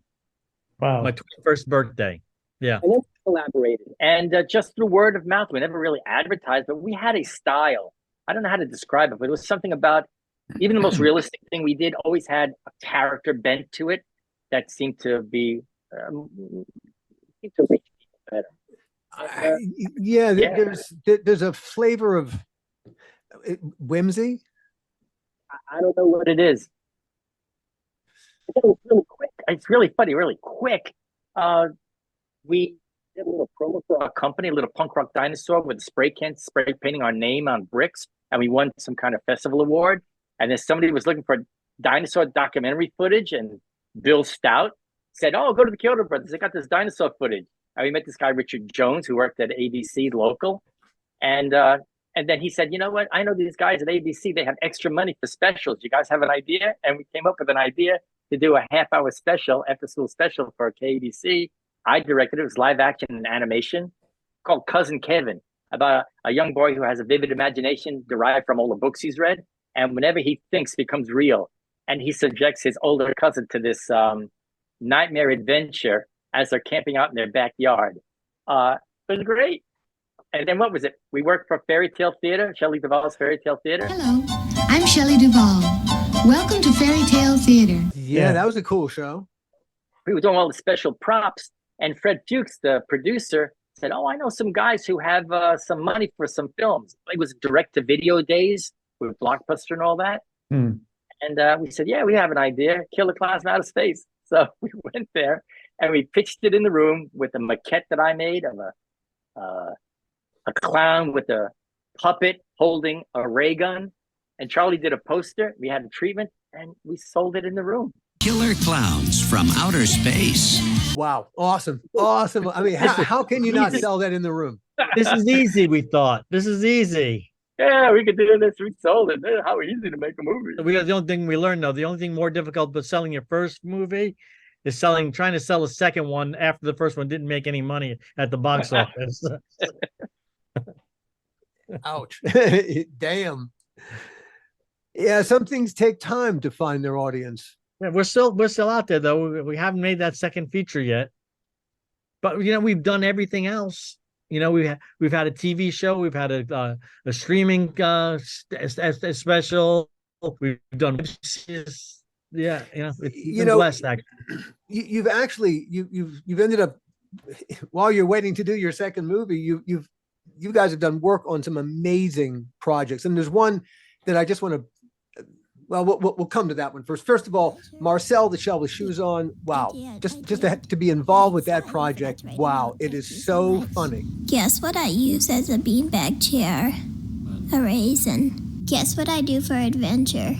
Wow. My 21st birthday. Yeah. And then we collaborated. And just through word of mouth, we never really advertised, but we had a style. I don't know how to describe it, but it was something about even the most realistic thing we did always had a character bent to it that seemed to be reach people better. There's a flavor of whimsy. I don't know what it is. It was really quick. It's really funny, really quick. We did a little promo for our company, a little punk rock dinosaur with spray painting our name on bricks, and we won some kind of festival award. And then somebody was looking for dinosaur documentary footage, and Bill Stout said, "Oh, go to the CHIODO Brothers. They got this dinosaur footage." And we met this guy, Richard Jones, who worked at ABC local. And then he said, "You know what? I know these guys at ABC. They have extra money for specials. You guys have an idea?" And we came up with an idea to do a half-hour special, after-school special for KBC. I directed it. It was live action and animation called Cousin Kevin, about a young boy who has a vivid imagination derived from all the books he's read. And whenever he thinks, becomes real. And he subjects his older cousin to this nightmare adventure as they're camping out in their backyard. It was great. And then what was it? We worked for FAIRYTALE Theater, Shelley Duvall's FAIRYTALE Theater. Hello, I'm Shelley Duvall. Welcome to FAIRYTALE Theater. Yeah, that was a cool show. We were doing all the special props. And Fred Fuchs, the producer, said, "Oh, I know some guys who have some money for some films." It was direct-to-video days with Blockbuster and all that. And we said, "Yeah, we have an idea, Killer Klowns from Outer Space." So we went there and we pitched it in the room with a maquette that I made of a clown with a puppet holding a ray gun. And Charlie did a poster. We had a treatment and we sold it in the room. Killer Klowns from Outer Space. Wow. Awesome. I mean, how can you not sell that in the room? This is easy, we thought. This is easy. Yeah, we could do this. We sold it. How easy to make a movie. The only thing we learned though, the only thing more difficult but selling your first movie is trying to sell a second one after the first one didn't make any money at the box office. Ouch. Damn. Yeah, some things take time to find their audience. Yeah, we're still out there though. We haven't made that second feature yet. But we've done everything else. We've had a TV show, we've had a streaming special, we've done it's been blessed, actually. You've actually you've ended up, while you're waiting to do your second movie, you guys have done work on some amazing projects, and there's one that I just want to. Well, we'll come to that one first. First of all, Marcel, the Shell with Shoes On. Wow, just to be involved with that project. Wow, it is so funny. Guess what I use as a beanbag chair? A raisin. Guess what I do for adventure?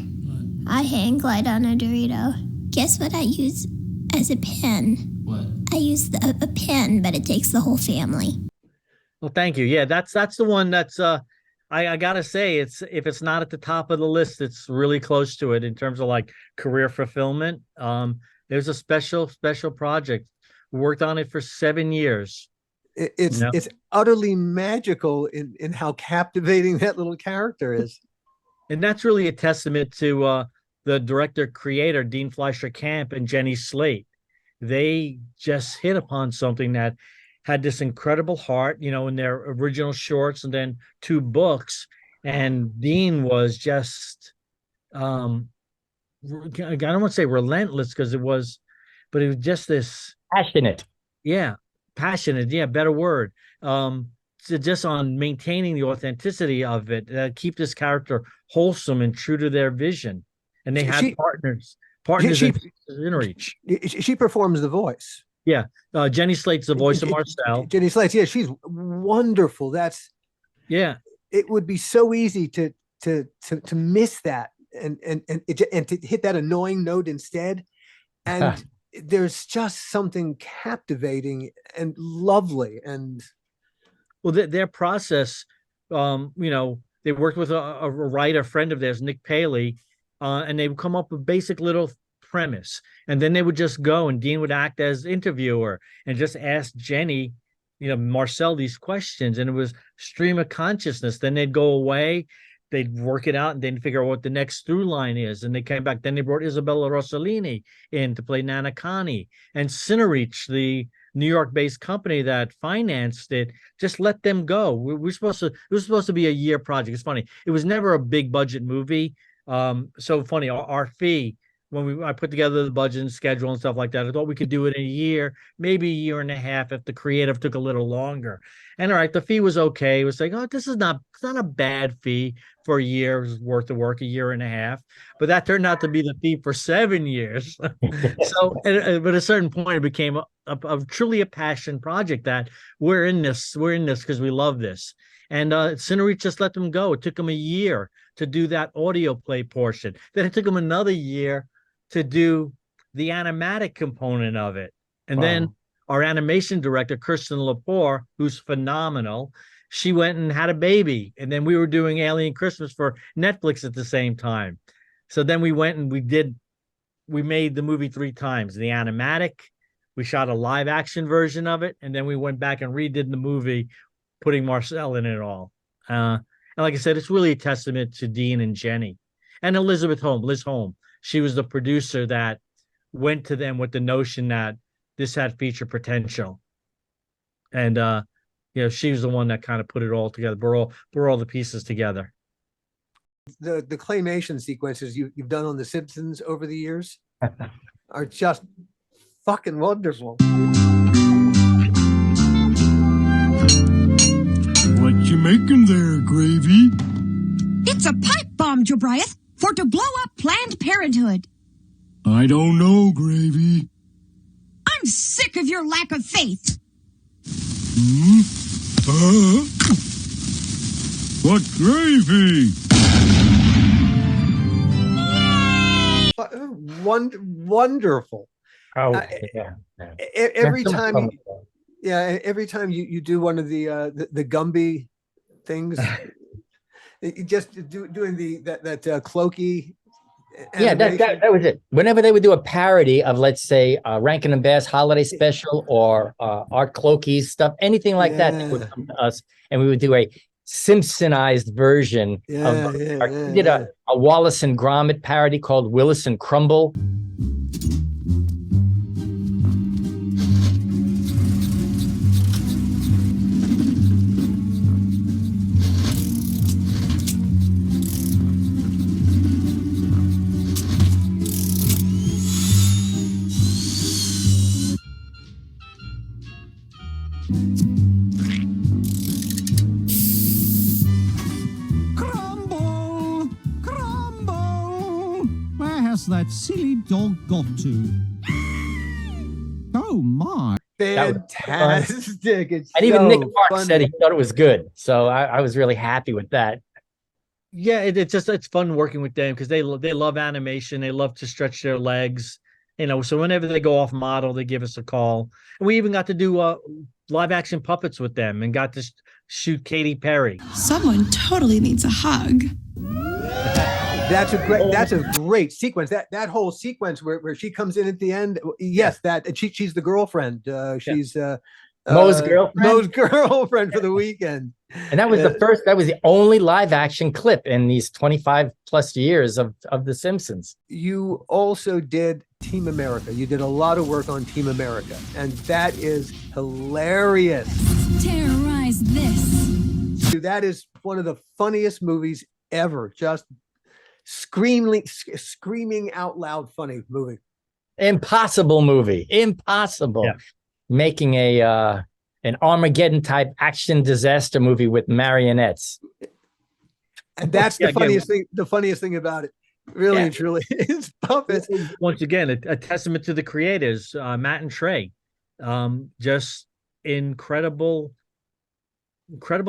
I hang glide on a Dorito. Guess what I use as a pen? What? I use a pen, but it takes the whole family. Well, thank you. Yeah, that's the one that's I gotta say, if it's not at the top of the list, it's really close to it in terms of like career fulfillment. There's a special project. We worked on it for 7 years. It's utterly magical in how captivating that little character is. And that's really a testament to the director creator, Dean Fleischer Camp and Jenny Slate. They just hit upon something that had this incredible heart, in their original shorts and then 2 books. And Dean was just, I don't want to say relentless but it was just this Passionate. Yeah, passionate. Yeah, better word. Just on maintaining the authenticity of it, keep this character wholesome and true to their vision. And they had partners in reach. She performs the voice. Yeah, Jenny Slate's the voice of Marcel. Jenny Slate, yeah, she's wonderful. It would be so easy to miss that and to hit that annoying note instead. And there's just something captivating and lovely. And well, their process, they worked with a writer friend of theirs, Nick Paley, and they would come up with basic little premise, and then they would just go, and Dean would act as interviewer and just ask Jenny, Marcel, these questions, and it was stream of consciousness. Then they'd go away, they'd work it out, and then figure out what the next through line is, and they came back. Then they brought Isabella Rossellini in to play Nana Connie, and Cinereach, the New York-based company that financed it, just let them go. It was supposed to be a year project. It's funny, it was never a big budget movie. So funny, our fee, when I put together the budget and schedule and stuff like that, I thought we could do it in a year, maybe a year and a half if the creative took a little longer. And all right, the fee was okay. It was like, it's not a bad fee for a year's worth of work, a year and a half. But that turned out to be the fee for 7 years. So, but at a certain point, it became a truly a passion project that we're in this because we love this. And Cinereach just let them go. It took them a year to do that audio play portion. Then it took them another year to do the animatic component of it. And then our animation director, Kirsten Lepore, who's phenomenal, she went and had a baby. And then we were doing Alien Christmas for Netflix at the same time. So then we went and we made the movie 3 times. The animatic, we shot a live action version of it, and then we went back and redid the movie, putting Marcel in it all. And like I said, it's really a testament to Dean and Jenny. And Liz Holm. She was the producer that went to them with the notion that this had feature potential. And she was the one that kind of put it all together, brought all the pieces together. The claymation sequences you've done on The Simpsons over the years are just fucking wonderful. What you making there, Gravy? It's a pipe bomb, Jobriath, for to blow up Planned Parenthood. I don't know, Gravy. I'm sick of your lack of faith. What gravy? Wonderful. Oh, every time you do one of the Gumby things, Doing that cloaky. Yeah, that was it. Whenever they would do a parody of, let's say, Rankin and Bass Holiday Special or Art Clokey's stuff, anything like that, they would come to us, and we would do a Simpsonized version of. We did a Wallace and Gromit parody called Willis and Crumble. Crumble! Crumble! Where has that silly dog got to? Oh, my. Fantastic. It's and even so Nick Park funny. said he thought it was good. So I was really happy with that. Yeah, it's fun working with them because they love animation. They love to stretch their legs, you know. So whenever they go off model, they give us a call. And we even got to do live action puppets with them and got to shoot Katy Perry. Someone totally needs a hug. That's a great sequence. That whole sequence where she comes in at the end. Yes, she's the girlfriend. She's Mo's girlfriend. Mo's girlfriend for the weekend. And that was that was the only live action clip in these 25 plus years of The Simpsons. You also did Team America. You did a lot of work on Team America, and that is hilarious. Terrorize this. Dude, that is one of the funniest movies ever. Just screaming out loud funny movie. Impossible movie. Impossible. Yeah. Making an Armageddon type action disaster movie with marionettes. And that's the funniest thing. The funniest thing about it, really and truly, is puppets. Once again, a testament to the creators, Matt and Trey. Just incredible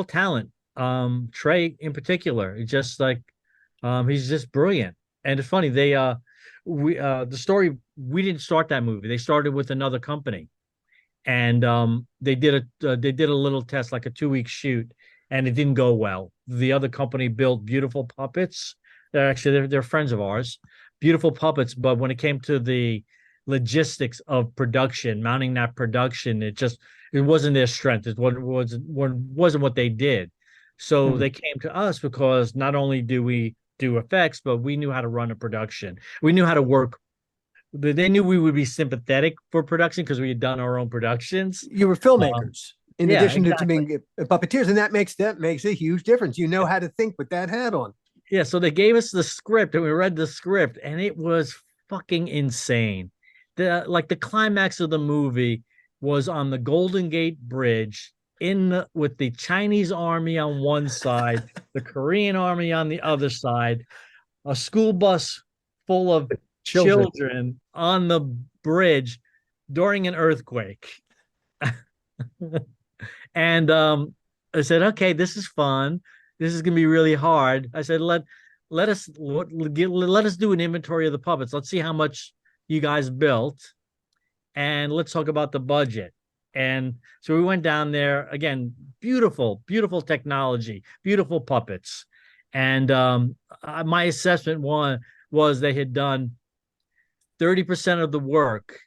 talent. Trey in particular, just like he's just brilliant. And it's funny, the story, we didn't start that movie. They started with another company. And they did a little test, like a 2-week shoot, and it didn't go well. The other company built beautiful puppets. They're friends of ours, beautiful puppets. But when it came to the logistics of production, mounting that production, it wasn't their strength. It wasn't what they did. So they came to us because not only do we do effects, but we knew how to run a production. We knew how to work. They knew we would be sympathetic for production because we had done our own productions. You were filmmakers in addition to being puppeteers, and that makes a huge difference. You know how to think with that hat on. Yeah, so they gave us the script, and we read the script, and it was fucking insane. The climax of the movie was on the Golden Gate Bridge with the Chinese army on one side, the Korean army on the other side, a school bus full of children on the bridge during an earthquake. And I said, okay, this is fun. This is gonna be really hard. I said, let us do an inventory of the puppets. Let's see how much you guys built, and let's talk about the budget. And so we went down there again. Beautiful technology, beautiful puppets. And my assessment was they had done 30% of the work,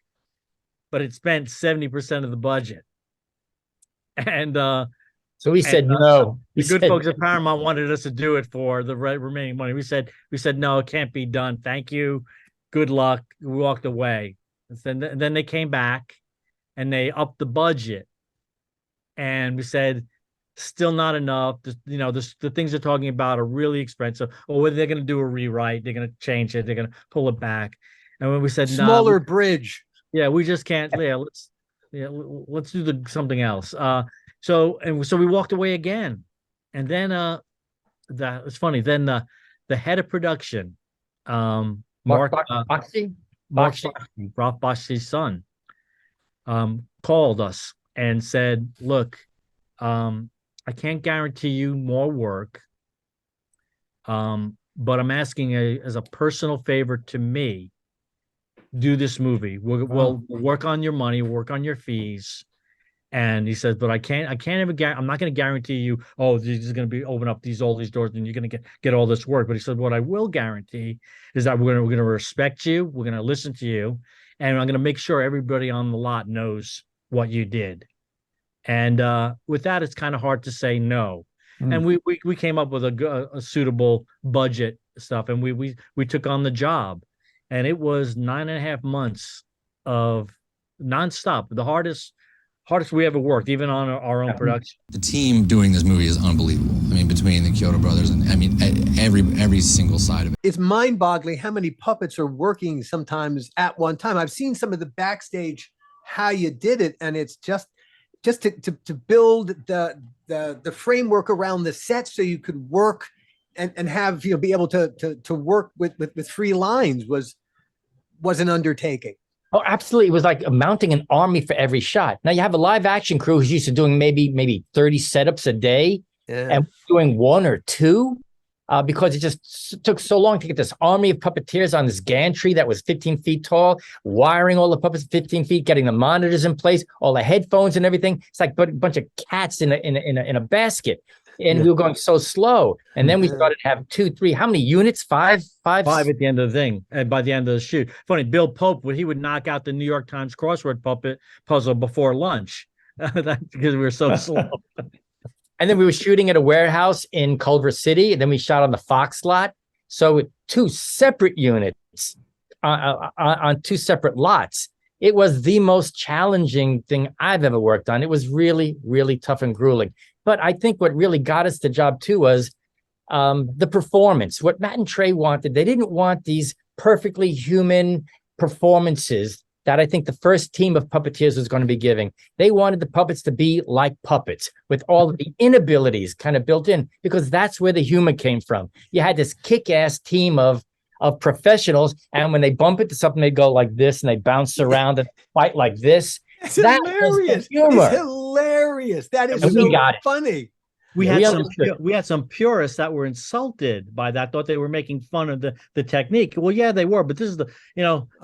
but it spent 70% of the budget. And so we said no. The good folks at Paramount wanted us to do it for the remaining money. We said no, it can't be done. Thank you. Good luck. We walked away. And then they came back and they upped the budget. And we said, still not enough. The things they're talking about are really expensive. Or they're going to do a rewrite. They're going to change it. They're going to pull it back. And when we said smaller bridge. Yeah, we just can't. Let's do something else. So we walked away again. And then it's funny. Then the head of production, Ralph Baksh's son, called us and said, look, I can't guarantee you more work, but I'm asking as a personal favor to me, do this movie. We'll work on your money, work on your fees, And he says, but I can't ever I'm not going to guarantee you, oh, this is going to be open up all these doors and you're going to get all this work. But he said, what I will guarantee is that we're going to respect you. We're going to listen to you. And I'm going to make sure everybody on the lot knows what you did. And with that, it's kind of hard to say no. And we came up with a suitable budget stuff, and we took on the job, and it was 9.5 months of nonstop, the hardest we ever worked, even on our own production. The team doing this movie is unbelievable. I mean, between the Chiodo brothers and I mean every single side of it. It's mind-boggling how many puppets are working sometimes at one time. I've seen some of the backstage how you did it, and it's just to build the framework around the set so you could work and have be able to work with free lines was an undertaking. Oh, absolutely. It was like mounting an army for every shot. Now you have a live action crew who's used to doing maybe 30 setups a day, and doing 1 or 2 because it just took so long to get this army of puppeteers on this gantry that was 15 feet tall, wiring all the puppets 15 feet, getting the monitors in place, all the headphones and everything. It's like a bunch of cats in a basket. And we were going so slow. And then we started to have 2, 3, how many units? 5 at the end of the thing. And by the end of the shoot, funny, Bill Pope, he would knock out the New York Times crossword puzzle before lunch because we were so slow. And then we were shooting at a warehouse in Culver City, and then we shot on the Fox lot. So 2 separate units on 2 separate lots. It was the most challenging thing I've ever worked on. It was really, really tough and grueling. But I think what really got us the job too was the performance. What Matt and Trey wanted, they didn't want these perfectly human performances that I think the first team of puppeteers was going to be giving. They wanted the puppets to be like puppets with all of the inabilities kind of built in, because that's where the humor came from. You had this kick-ass team of professionals, and when they bump into something, they go like this and they bounce around and fight like this. It's that hilarious. Humor. It's hilarious. That is And so we got it. funny. We had some purists that were insulted by that, thought they were making fun of the technique. Well, yeah, they were, but this is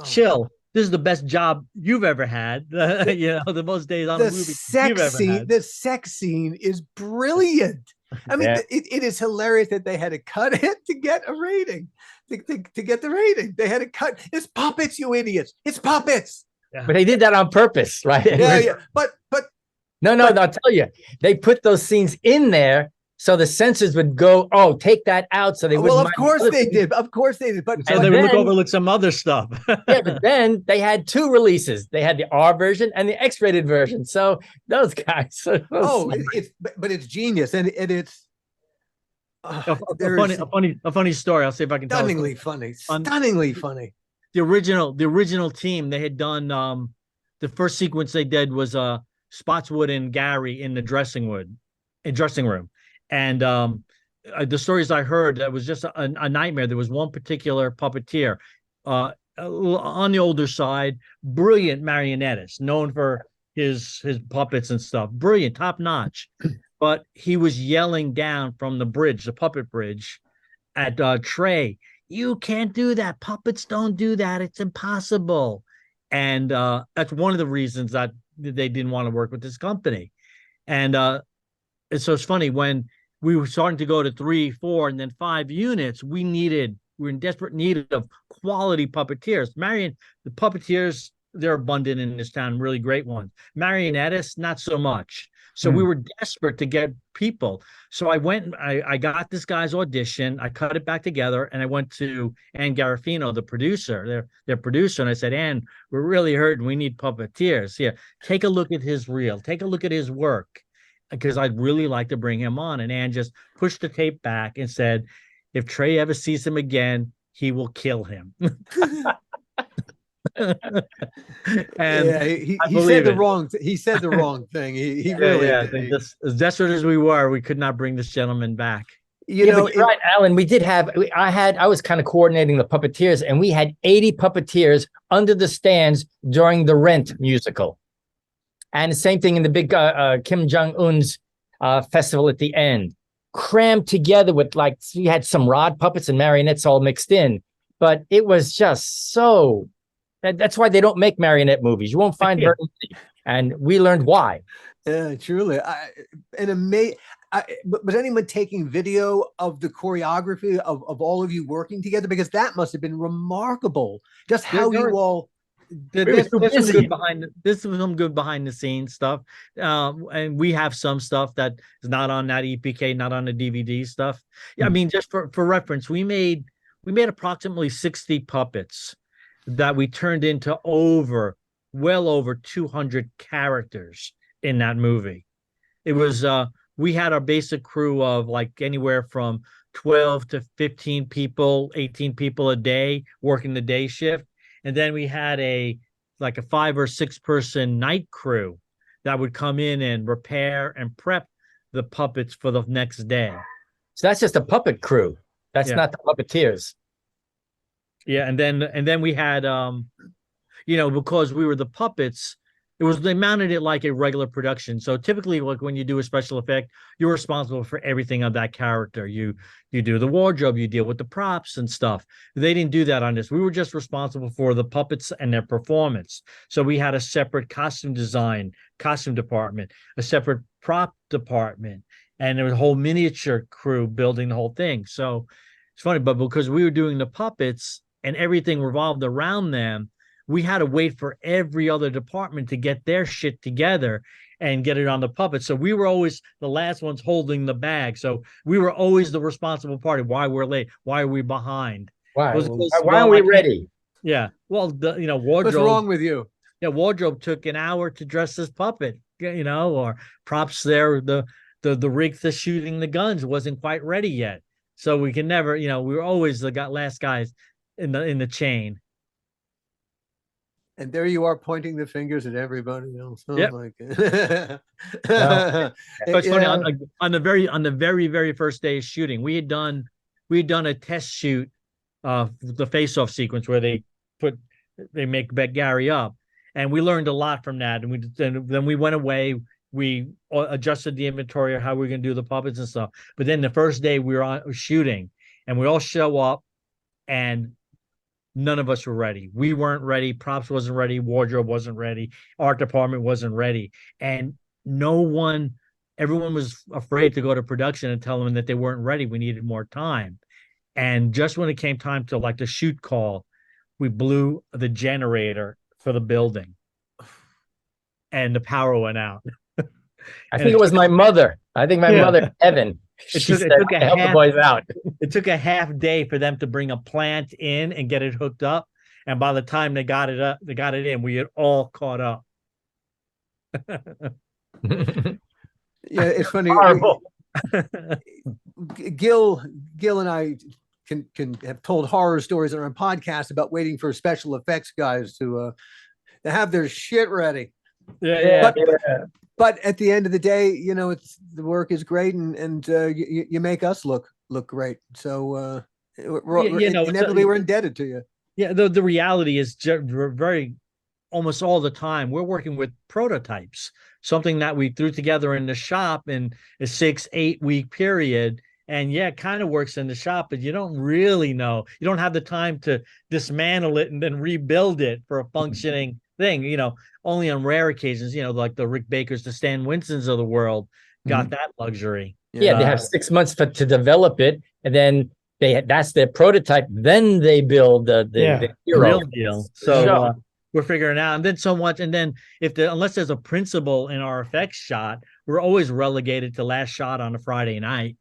chill. This is the best job you've ever had. The most days on a movie you've ever had. The sex scene is brilliant. I mean, it is hilarious that they had to cut it to get a rating. To get the rating, they had to cut. It's puppets, you idiots. It's puppets. Yeah. But they did that on purpose, right? Yeah. But no, I'll tell you, they put those scenes in there so the censors would go, oh, take that out, so they wouldn't. Well, of course they did. Of course they did. But so they would overlook some other stuff. Yeah, but then they had 2 releases. They had the R version and the X-rated version. So those guys. It's genius, and it's a funny story. I'll see if I can tell. Stunningly funny. The original team, they had done the first sequence they did was Spotswood and Gary in the dressing room. And the stories I heard, that was just a nightmare. There was one particular puppeteer on the older side, brilliant marionettist, known for his puppets and stuff, brilliant, top notch. But he was yelling down from the bridge, the puppet bridge, at Trey, "You can't do that. Puppets don't do that. It's impossible." And that's one of the reasons that they didn't want to work with this company. And so it's funny, when we were starting to go to 3, 4, and then 5 units, we were in desperate need of quality puppeteers. The puppeteers, they're abundant in this town, really great ones. Marionetteists, not so much. So we were desperate to get people. So I got this guy's audition, I cut it back together, and I went to Ann Garofino, the producer, their producer, and I said, "Ann, we're really hurting. We need puppeteers. Here, take a look at his reel. Take a look at his work, because I'd really like to bring him on." And Ann just pushed the tape back and said, "If Trey ever sees him again, he will kill him." And yeah, he said the wrong thing. He really did. As desperate as we were, we could not bring this gentleman back. But you're right, Alan. We did have. I was kind of coordinating the puppeteers, and we had 80 puppeteers under the stands during the Rent musical, and the same thing in the big Kim Jong-un's festival at the end, crammed together with, like, we had some rod puppets and marionettes all mixed in, but it was just so. That's why they don't make marionette movies. You won't find and we learned why. Yeah, truly. Was anyone taking video of the choreography of all of you working together? Because that must have been remarkable. Just how you all. This was good this was some good behind the scenes stuff, and we have some stuff that is not on that EPK, not on the DVD stuff. Yeah, I mean, just for reference, we made approximately 60 puppets that we turned into well over 200 characters in that movie. It was we had our basic crew of like anywhere from 12 to 15 people, 18 people a day working the day shift. And then we had a 5 or 6 person night crew that would come in and repair and prep the puppets for the next day. So that's just a puppet crew. That's not the puppeteers. Yeah, and then we had because we were the puppets, they mounted it like a regular production. So typically, like when you do a special effect, you're responsible for everything of that character. You do the wardrobe, you deal with the props and stuff. They didn't do that on this. We were just responsible for the puppets and their performance. So we had a separate costume department, a separate prop department, and there was a whole miniature crew building the whole thing. So it's funny, but because we were doing the puppets and everything revolved around them, we had to wait for every other department to get their shit together and get it on the puppet. So we were always the last ones holding the bag. So we were always the responsible party. Why we're late? Why are we behind? Why aren't we ready? Yeah. Well, wardrobe. What's wrong with you? Yeah, wardrobe took an hour to dress this puppet. Or props there. The rig for shooting the guns wasn't quite ready yet. So we can never. We were always the last guys in the chain. And there you are pointing the fingers at everybody else. Oh yep. my God. It's funny, on the very, very first day of shooting, we had done a test shoot of the face-off sequence where they make Gary up. And we learned a lot from that. And then we went away, we adjusted the inventory of how we were gonna do the puppets and stuff. But then the first day we were shooting and we all show up and none of us were ready. We weren't ready. Props wasn't ready. Wardrobe wasn't ready. Art department wasn't ready. And everyone was afraid to go to production and tell them that they weren't ready. We needed more time. And just when it came time to the shoot call, we blew the generator for the building and the power went out. I think it was my mother. I think my mother, Evan. It took a half day for them to bring a plant in and get it hooked up, and by the time they got it in, we had all caught up. Yeah, it's funny. Gil and I can have told horror stories on our podcast about waiting for special effects guys to have their shit ready. But at the end of the day, it's the work is great, and you make us look great. So inevitably we're indebted to you. Yeah, the reality is almost all the time we're working with prototypes, something that we threw together in the shop in a 6-8 week period. And it kind of works in the shop, but you don't really know. You don't have the time to dismantle it and then rebuild it for a functioning thing. Only on rare occasions, like the Rick Bakers, the Stan Winston's of the world got that luxury. Yeah, they have 6 months to develop it, and then that's their prototype. Then they build the hero. Real deal. So we're figuring out, and then so much, and then unless there's a principal in our effects shot, we're always relegated to last shot on a Friday night.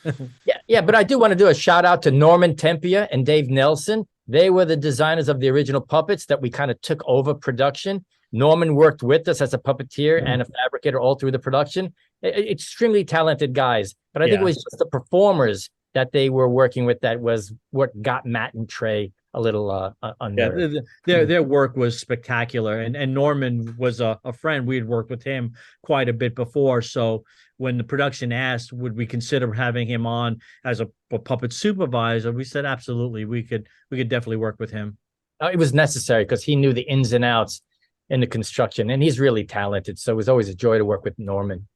But I do want to do a shout out to Norman Tempia and Dave Nelson. They were the designers of the original puppets that we kind of took over production. Norman worked with us as a puppeteer and a fabricator all through the production. Extremely talented guys, but I think it was just the performers that they were working with that was what got Matt and Trey a little under. Their work was spectacular, and Norman was a friend. We had worked with him quite a bit before, so when the production asked, would we consider having him on as a puppet supervisor, we said absolutely. We could definitely work with him. It was necessary because he knew the ins and outs in the construction, and he's really talented. So it was always a joy to work with Norman.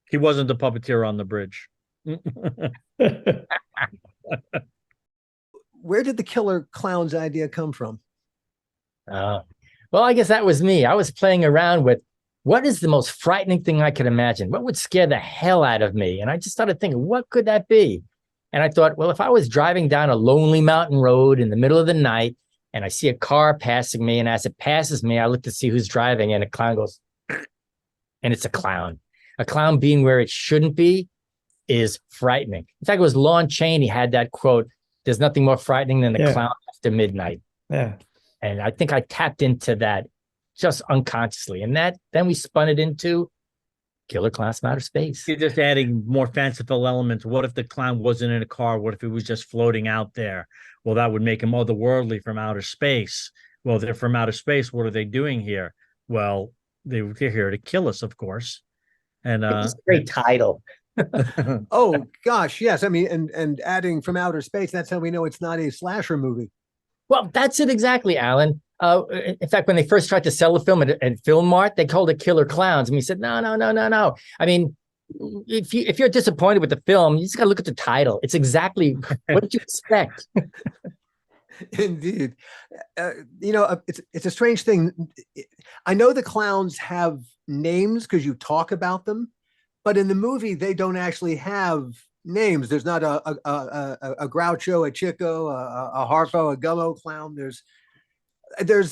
He wasn't the puppeteer on the bridge. Where did the Killer Klowns idea come from? Well, I guess that was me. I was playing around with what is the most frightening thing I could imagine? What would scare the hell out of me? And I just started thinking, what could that be? And I thought, well, if I was driving down a lonely mountain road in the middle of the night and I see a car passing me, and as it passes me, I look to see who's driving, and a clown goes, and it's a clown. A clown being where it shouldn't be is frightening. In fact, it was Lon Chaney had that quote, "There's nothing more frightening than a clown after midnight." Yeah. And I think I tapped into that just unconsciously. And then we spun it into Killer Klowns from Outer Space. You're just adding more fanciful elements. What if the clown wasn't in a car? What if it was just floating out there? Well, that would make him otherworldly from outer space. Well, they're from outer space. What are they doing here? Well, they're here to kill us, of course. And it's a great title. Oh gosh, yes. I mean, and adding from outer space, that's how we know it's not a slasher movie. Well, that's it exactly, Alan. In fact, when they first tried to sell the film at Film Mart, they called it Killer Klowns, and we said, no. I mean, if you're disappointed with the film, you just got to look at the title. It's exactly what did you expect. Indeed. It's a strange thing. I know the clowns have names because you talk about them, but in the movie they don't actually have names. There's not a Groucho, a Chico, a Harpo, a Gummo clown. There's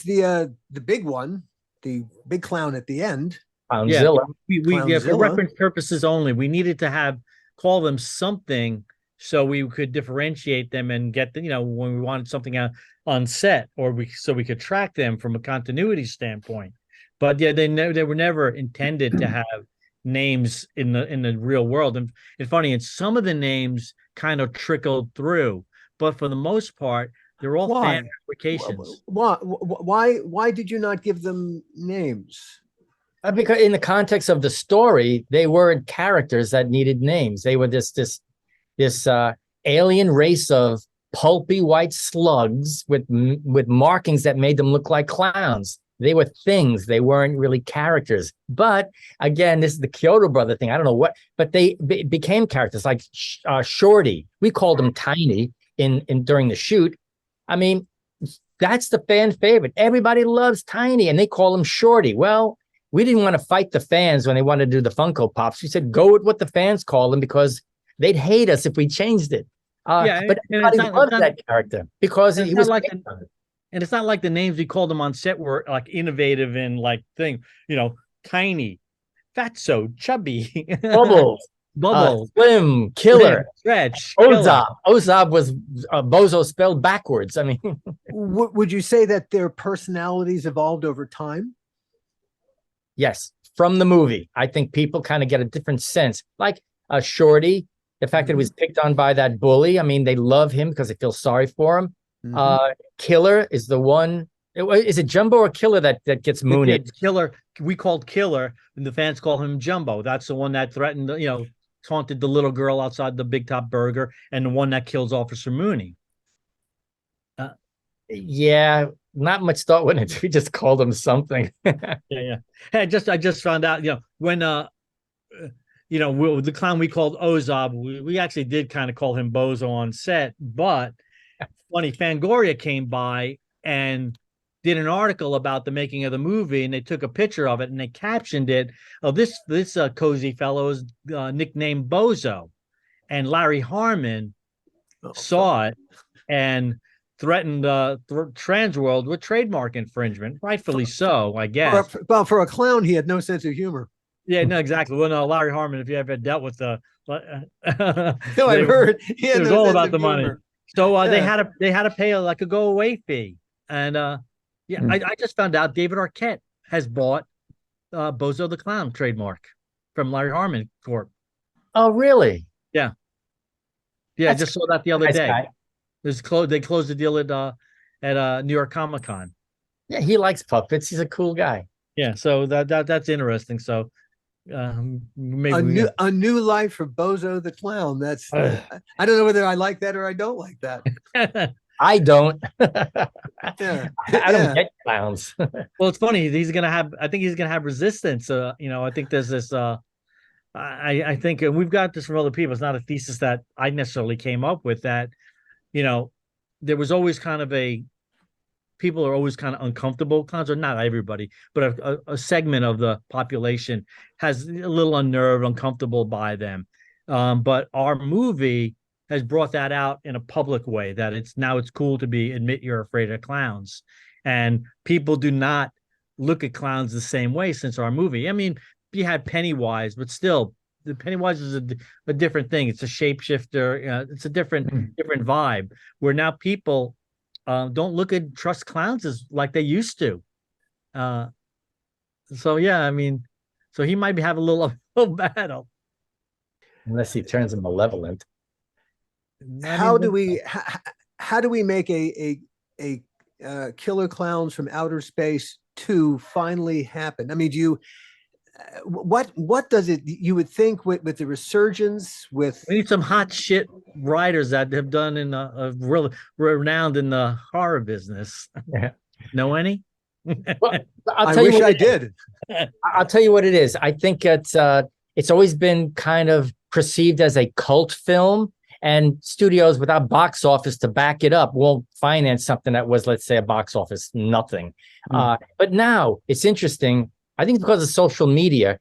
the big one, the big clown at the end. Clownzilla. Yeah, for reference purposes only, we needed to call them something so we could differentiate them and get when we wanted something on set, so we could track them from a continuity standpoint. But yeah, they were never intended to have names in the real world. And it's funny, and some of the names kind of trickled through, but for the most part, they're all fan applications. Why did you not give them names? Because in the context of the story, they weren't characters that needed names. They were this alien race of pulpy white slugs with markings that made them look like clowns. They were things. They weren't really characters. But again, this is the Chiodo brother thing. I don't know what, but they became characters like Shorty. We called him Tiny during the shoot. I mean, that's the fan favorite. Everybody loves Tiny, and they call him Shorty. Well, we didn't want to fight the fans when they wanted to do the Funko Pops. We said, go with what the fans call them, because they'd hate us if we changed it. But everybody loved that character because he was like. And it's not like the names we called them on set were like innovative and like Tiny, Fatso, Chubby, Bubbles, Slim, Killer, Stretch, Ozab. Ozab was Bozo spelled backwards. I mean, would you say that their personalities evolved over time? Yes, from the movie. I think people kind of get a different sense. Like Shorty, the fact that he was picked on by that bully. I mean, they love him because they feel sorry for him. Killer is the one. Is it Jumbo or Killer that gets mooned? Killer. We called Killer, and the fans call him Jumbo. That's the one that threatened, taunted the little girl outside the Big Top Burger, and the one that kills Officer Mooney. Yeah, not much thought went into. We just called him something. Yeah. Hey, I just found out. When the clown we called Ozab, we actually did kind of call him Bozo on set, but. Funny, Fangoria came by and did an article about the making of the movie, and they took a picture of it and they captioned it. Oh, this cozy fellow is nicknamed Bozo, and Larry Harmon saw it and threatened Trans World with trademark infringement, rightfully so, I guess. For a clown, he had no sense of humor. Yeah, no, exactly. Well, no, Larry Harmon, if you ever dealt with no, I heard it was all about the money. So they had to pay like a go away fee, and I just found out David Arquette has bought Bozo the Clown trademark from Larry Harmon Corp. Oh, really? Yeah. I just saw that the other day. They closed the deal at New York Comic Con. Yeah, he likes puppets. He's a cool guy. Yeah, so that's interesting. So maybe a new life for Bozo the Clown. That's I don't know whether I like that or I don't like that. I don't. Yeah. I don't get clowns. Well, it's funny. I think he's gonna have resistance. I think there's this. I think, and we've got this from other people. It's not a thesis that I necessarily came up with. That, there was always kind of a people are always kind of uncomfortable. Clowns are not everybody, but a segment of the population has a little unnerved, uncomfortable by them. But our movie has brought that out in a public way, that it's cool to admit you're afraid of clowns. And people do not look at clowns the same way since our movie. I mean, you had Pennywise, but still, the Pennywise is a different thing. It's a shapeshifter. It's a different vibe, where now people don't trust clowns as like they used to. So yeah, I mean, so he might have a little battle. Unless he turns him malevolent. How do we make a Killer Klowns from Outer Space 2 finally happen? I mean, do you what does it, you would think with the resurgence, with we need some hot shit writers that have done in a real renowned in the horror business. Yeah. Know any? Well, I wish I did. I'll tell you what it is. I think it's always been kind of perceived as a cult film, and studios without box office to back it up won't finance something that was, let's say, a box office nothing. But now it's interesting. I think because of social media,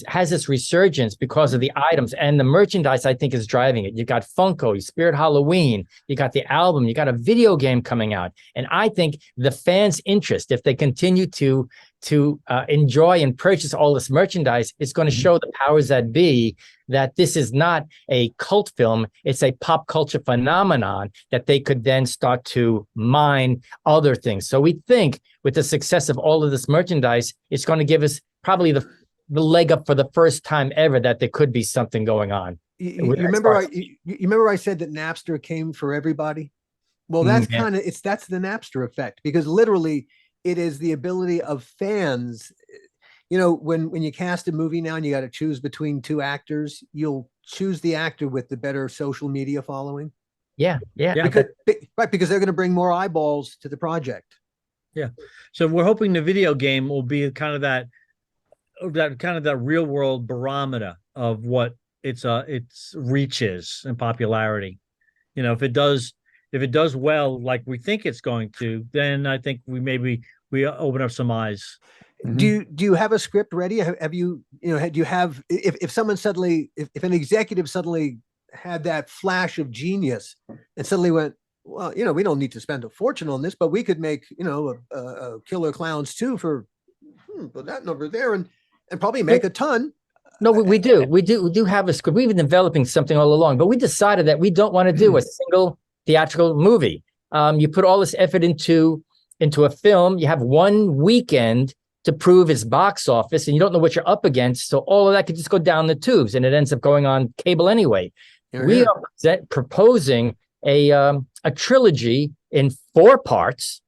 has this resurgence because of the items, and the merchandise, I think, is driving it. You got Funko, you Spirit Halloween, you got the album, you got a video game coming out. And I think the fans' interest, if they continue to enjoy and purchase all this merchandise, it's going to show the powers that be that this is not a cult film. It's a pop culture phenomenon that they could then start to mine other things. So we think with the success of all of this merchandise, it's going to give us probably the leg up for the first time ever that there could be something going on. You remember I said that Napster came for everybody? Well, that's that's the Napster effect, because literally it is the ability of fans. You know, when you cast a movie now and you got to choose between two actors, you'll choose the actor with the better social media following. Yeah. Because they're going to bring more eyeballs to the project. Yeah. So we're hoping the video game will be kind of that real world barometer of what its reach is and popularity. You know, if it does well like we think it's going to, then I think we open up some eyes. Do you have a script ready? Have you do you have, if someone suddenly, if an executive suddenly had that flash of genius and suddenly went, well, we don't need to spend a fortune on this, but we could make, a Killer Klowns 2 for that number there and probably make a ton. No, we do have a script. We've been developing something all along, but we decided that we don't want to do a single theatrical movie. You put all this effort into a film, you have one weekend to prove its box office, and you don't know what you're up against. So all of that could just go down the tubes, and it ends up going on cable anyway. We are proposing a trilogy in 4 parts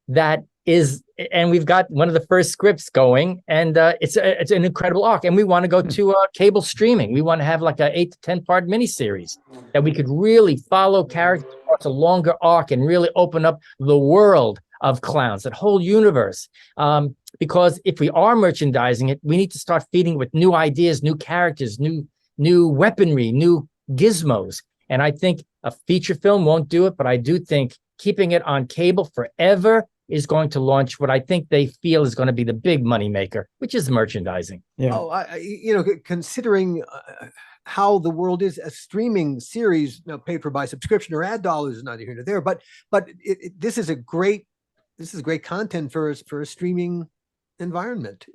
that is, and we've got one of the first scripts going, and it's an incredible arc. And we want to go to cable streaming. We want to have like a 8 to 10 part miniseries that we could really follow characters across a longer arc and really open up the world of clowns, that whole universe. Because if we are merchandising it, we need to start feeding with new ideas, new characters, new weaponry, new gizmos. And I think a feature film won't do it, but I do think keeping it on cable forever is going to launch what I think they feel is going to be the big money maker, which is merchandising. Yeah. Oh, considering how the world is, a streaming series, paid for by subscription or ad dollars is neither here nor there, but this is great content for a streaming environment.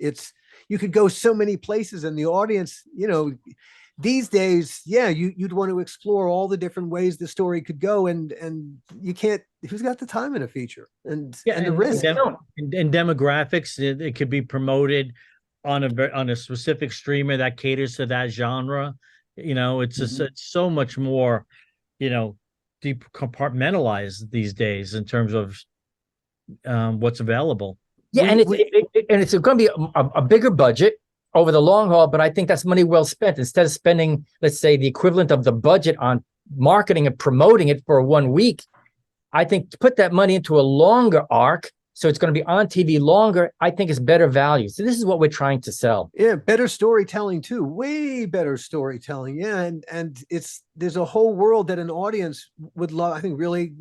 You could go so many places, and the audience, these days, you'd want to explore all the different ways the story could go, and you can't. Who's got the time in a feature and the risk and demographics? It could be promoted on a specific streamer that caters to that genre. It's just it's so much more, deep compartmentalized these days in terms of what's available. Yeah, and it's going to be a bigger budget over the long haul, but I think that's money well spent. Instead of spending, let's say, the equivalent of the budget on marketing and promoting it for 1 week, I think to put that money into a longer arc, so it's going to be on TV longer, I think is better value. So this is what we're trying to sell. Yeah, better storytelling too, way better storytelling. Yeah, and there's a whole world that an audience would love. I think really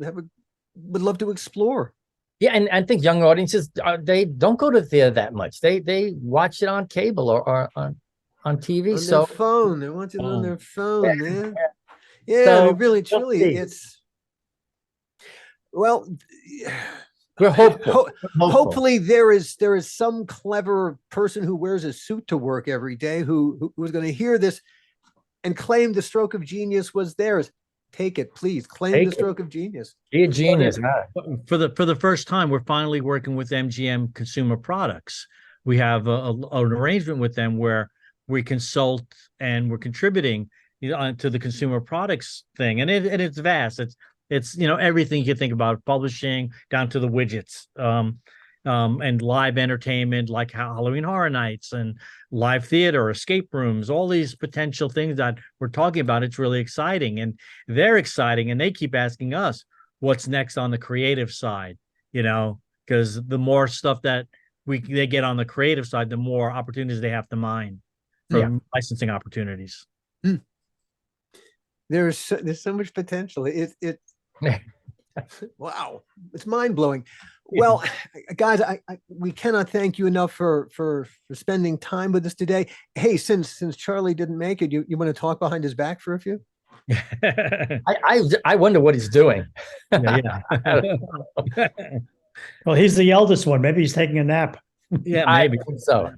would love to explore. Yeah, and I think young audiences they don't go to theater that much. They watch it on cable or on TV. On So their phone, they want it on their phone, man. Yeah, So, I mean, really, we'll truly, see. it's well. We're hopeful. Hopefully, there is some clever person who wears a suit to work every day who was going to hear this and claim the stroke of genius was theirs. Take it, please. Claim the stroke of genius. Be a genius. For the first time, we're finally working with MGM Consumer Products. We have an arrangement with them where we consult and we're contributing, to the consumer products thing, and it's vast. It's everything you can think about, publishing down to the widgets, and live entertainment like Halloween Horror Nights and live theater, escape rooms, all these potential things that we're talking about. It's really exciting, and they're exciting, and they keep asking us what's next on the creative side, because the more stuff that they get on the creative side, the more opportunities they have to mine for licensing opportunities. There's so much potential. Wow, it's mind blowing. Well, guys, we cannot thank you enough for spending time with us today. Hey, since Charlie didn't make it, you want to talk behind his back for a few? I wonder what he's doing. Yeah. Well, he's the eldest one. Maybe he's taking a nap. Yeah, maybe. I think so.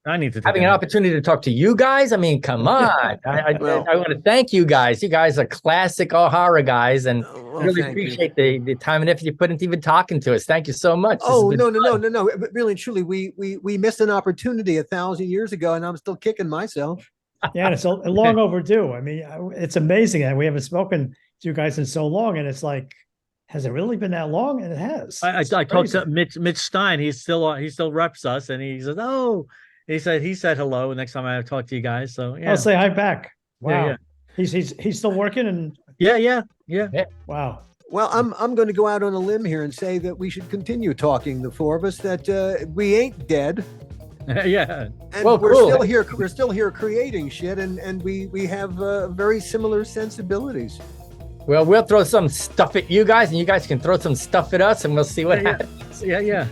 I need to having an opportunity to talk to you guys. I mean, come on. I want to thank you guys. You guys are classic horror guys, and really appreciate the time and effort you put into even talking to us. Thank you so much. Oh, no. Really and truly, we missed an opportunity 1,000 years ago, and I'm still kicking myself. Yeah, and it's long overdue. I mean, it's amazing that we haven't spoken to you guys in so long, and it's like, has it really been that long? And it has. I talked to Mitch Stein. He still reps us, and he says, "Oh." He said hello next time I talk to you guys. So yeah. I'll say hi back. Wow. Yeah. He's still working and yeah. Wow. Well, I'm going to go out on a limb here and say that we should continue talking, the four of us, that we ain't dead. Yeah. And we're still here creating shit, and we have very similar sensibilities. Well, we'll throw some stuff at you guys, and you guys can throw some stuff at us, and we'll see what happens. Yeah.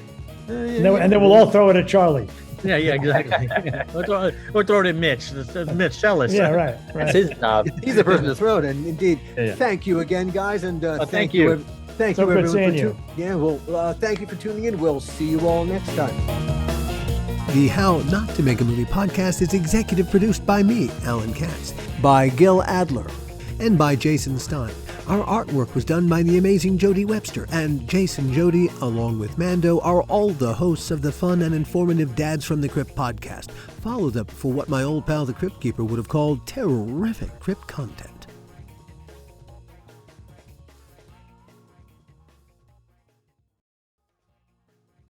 And then we'll all throw it at Charlie. Yeah, exactly. We'll throw it at Mitch. Mitch Shellis. Yeah, right. That's his job. He's the person to throw it. And indeed, thank you again, guys, and thank you. Thank so you, good everyone. seeing you. Yeah, well, thank you for tuning in. We'll see you all next time. The How Not to Make a Movie podcast is executive produced by me, Alan Katz, by Gil Adler, and by Jason Stein. Our artwork was done by the amazing Jody Webster, and Jason Jody, along with Mando, are all the hosts of the fun and informative Dads from the Crypt podcast. Follow them for what my old pal the Crypt Keeper would have called terrific crypt content.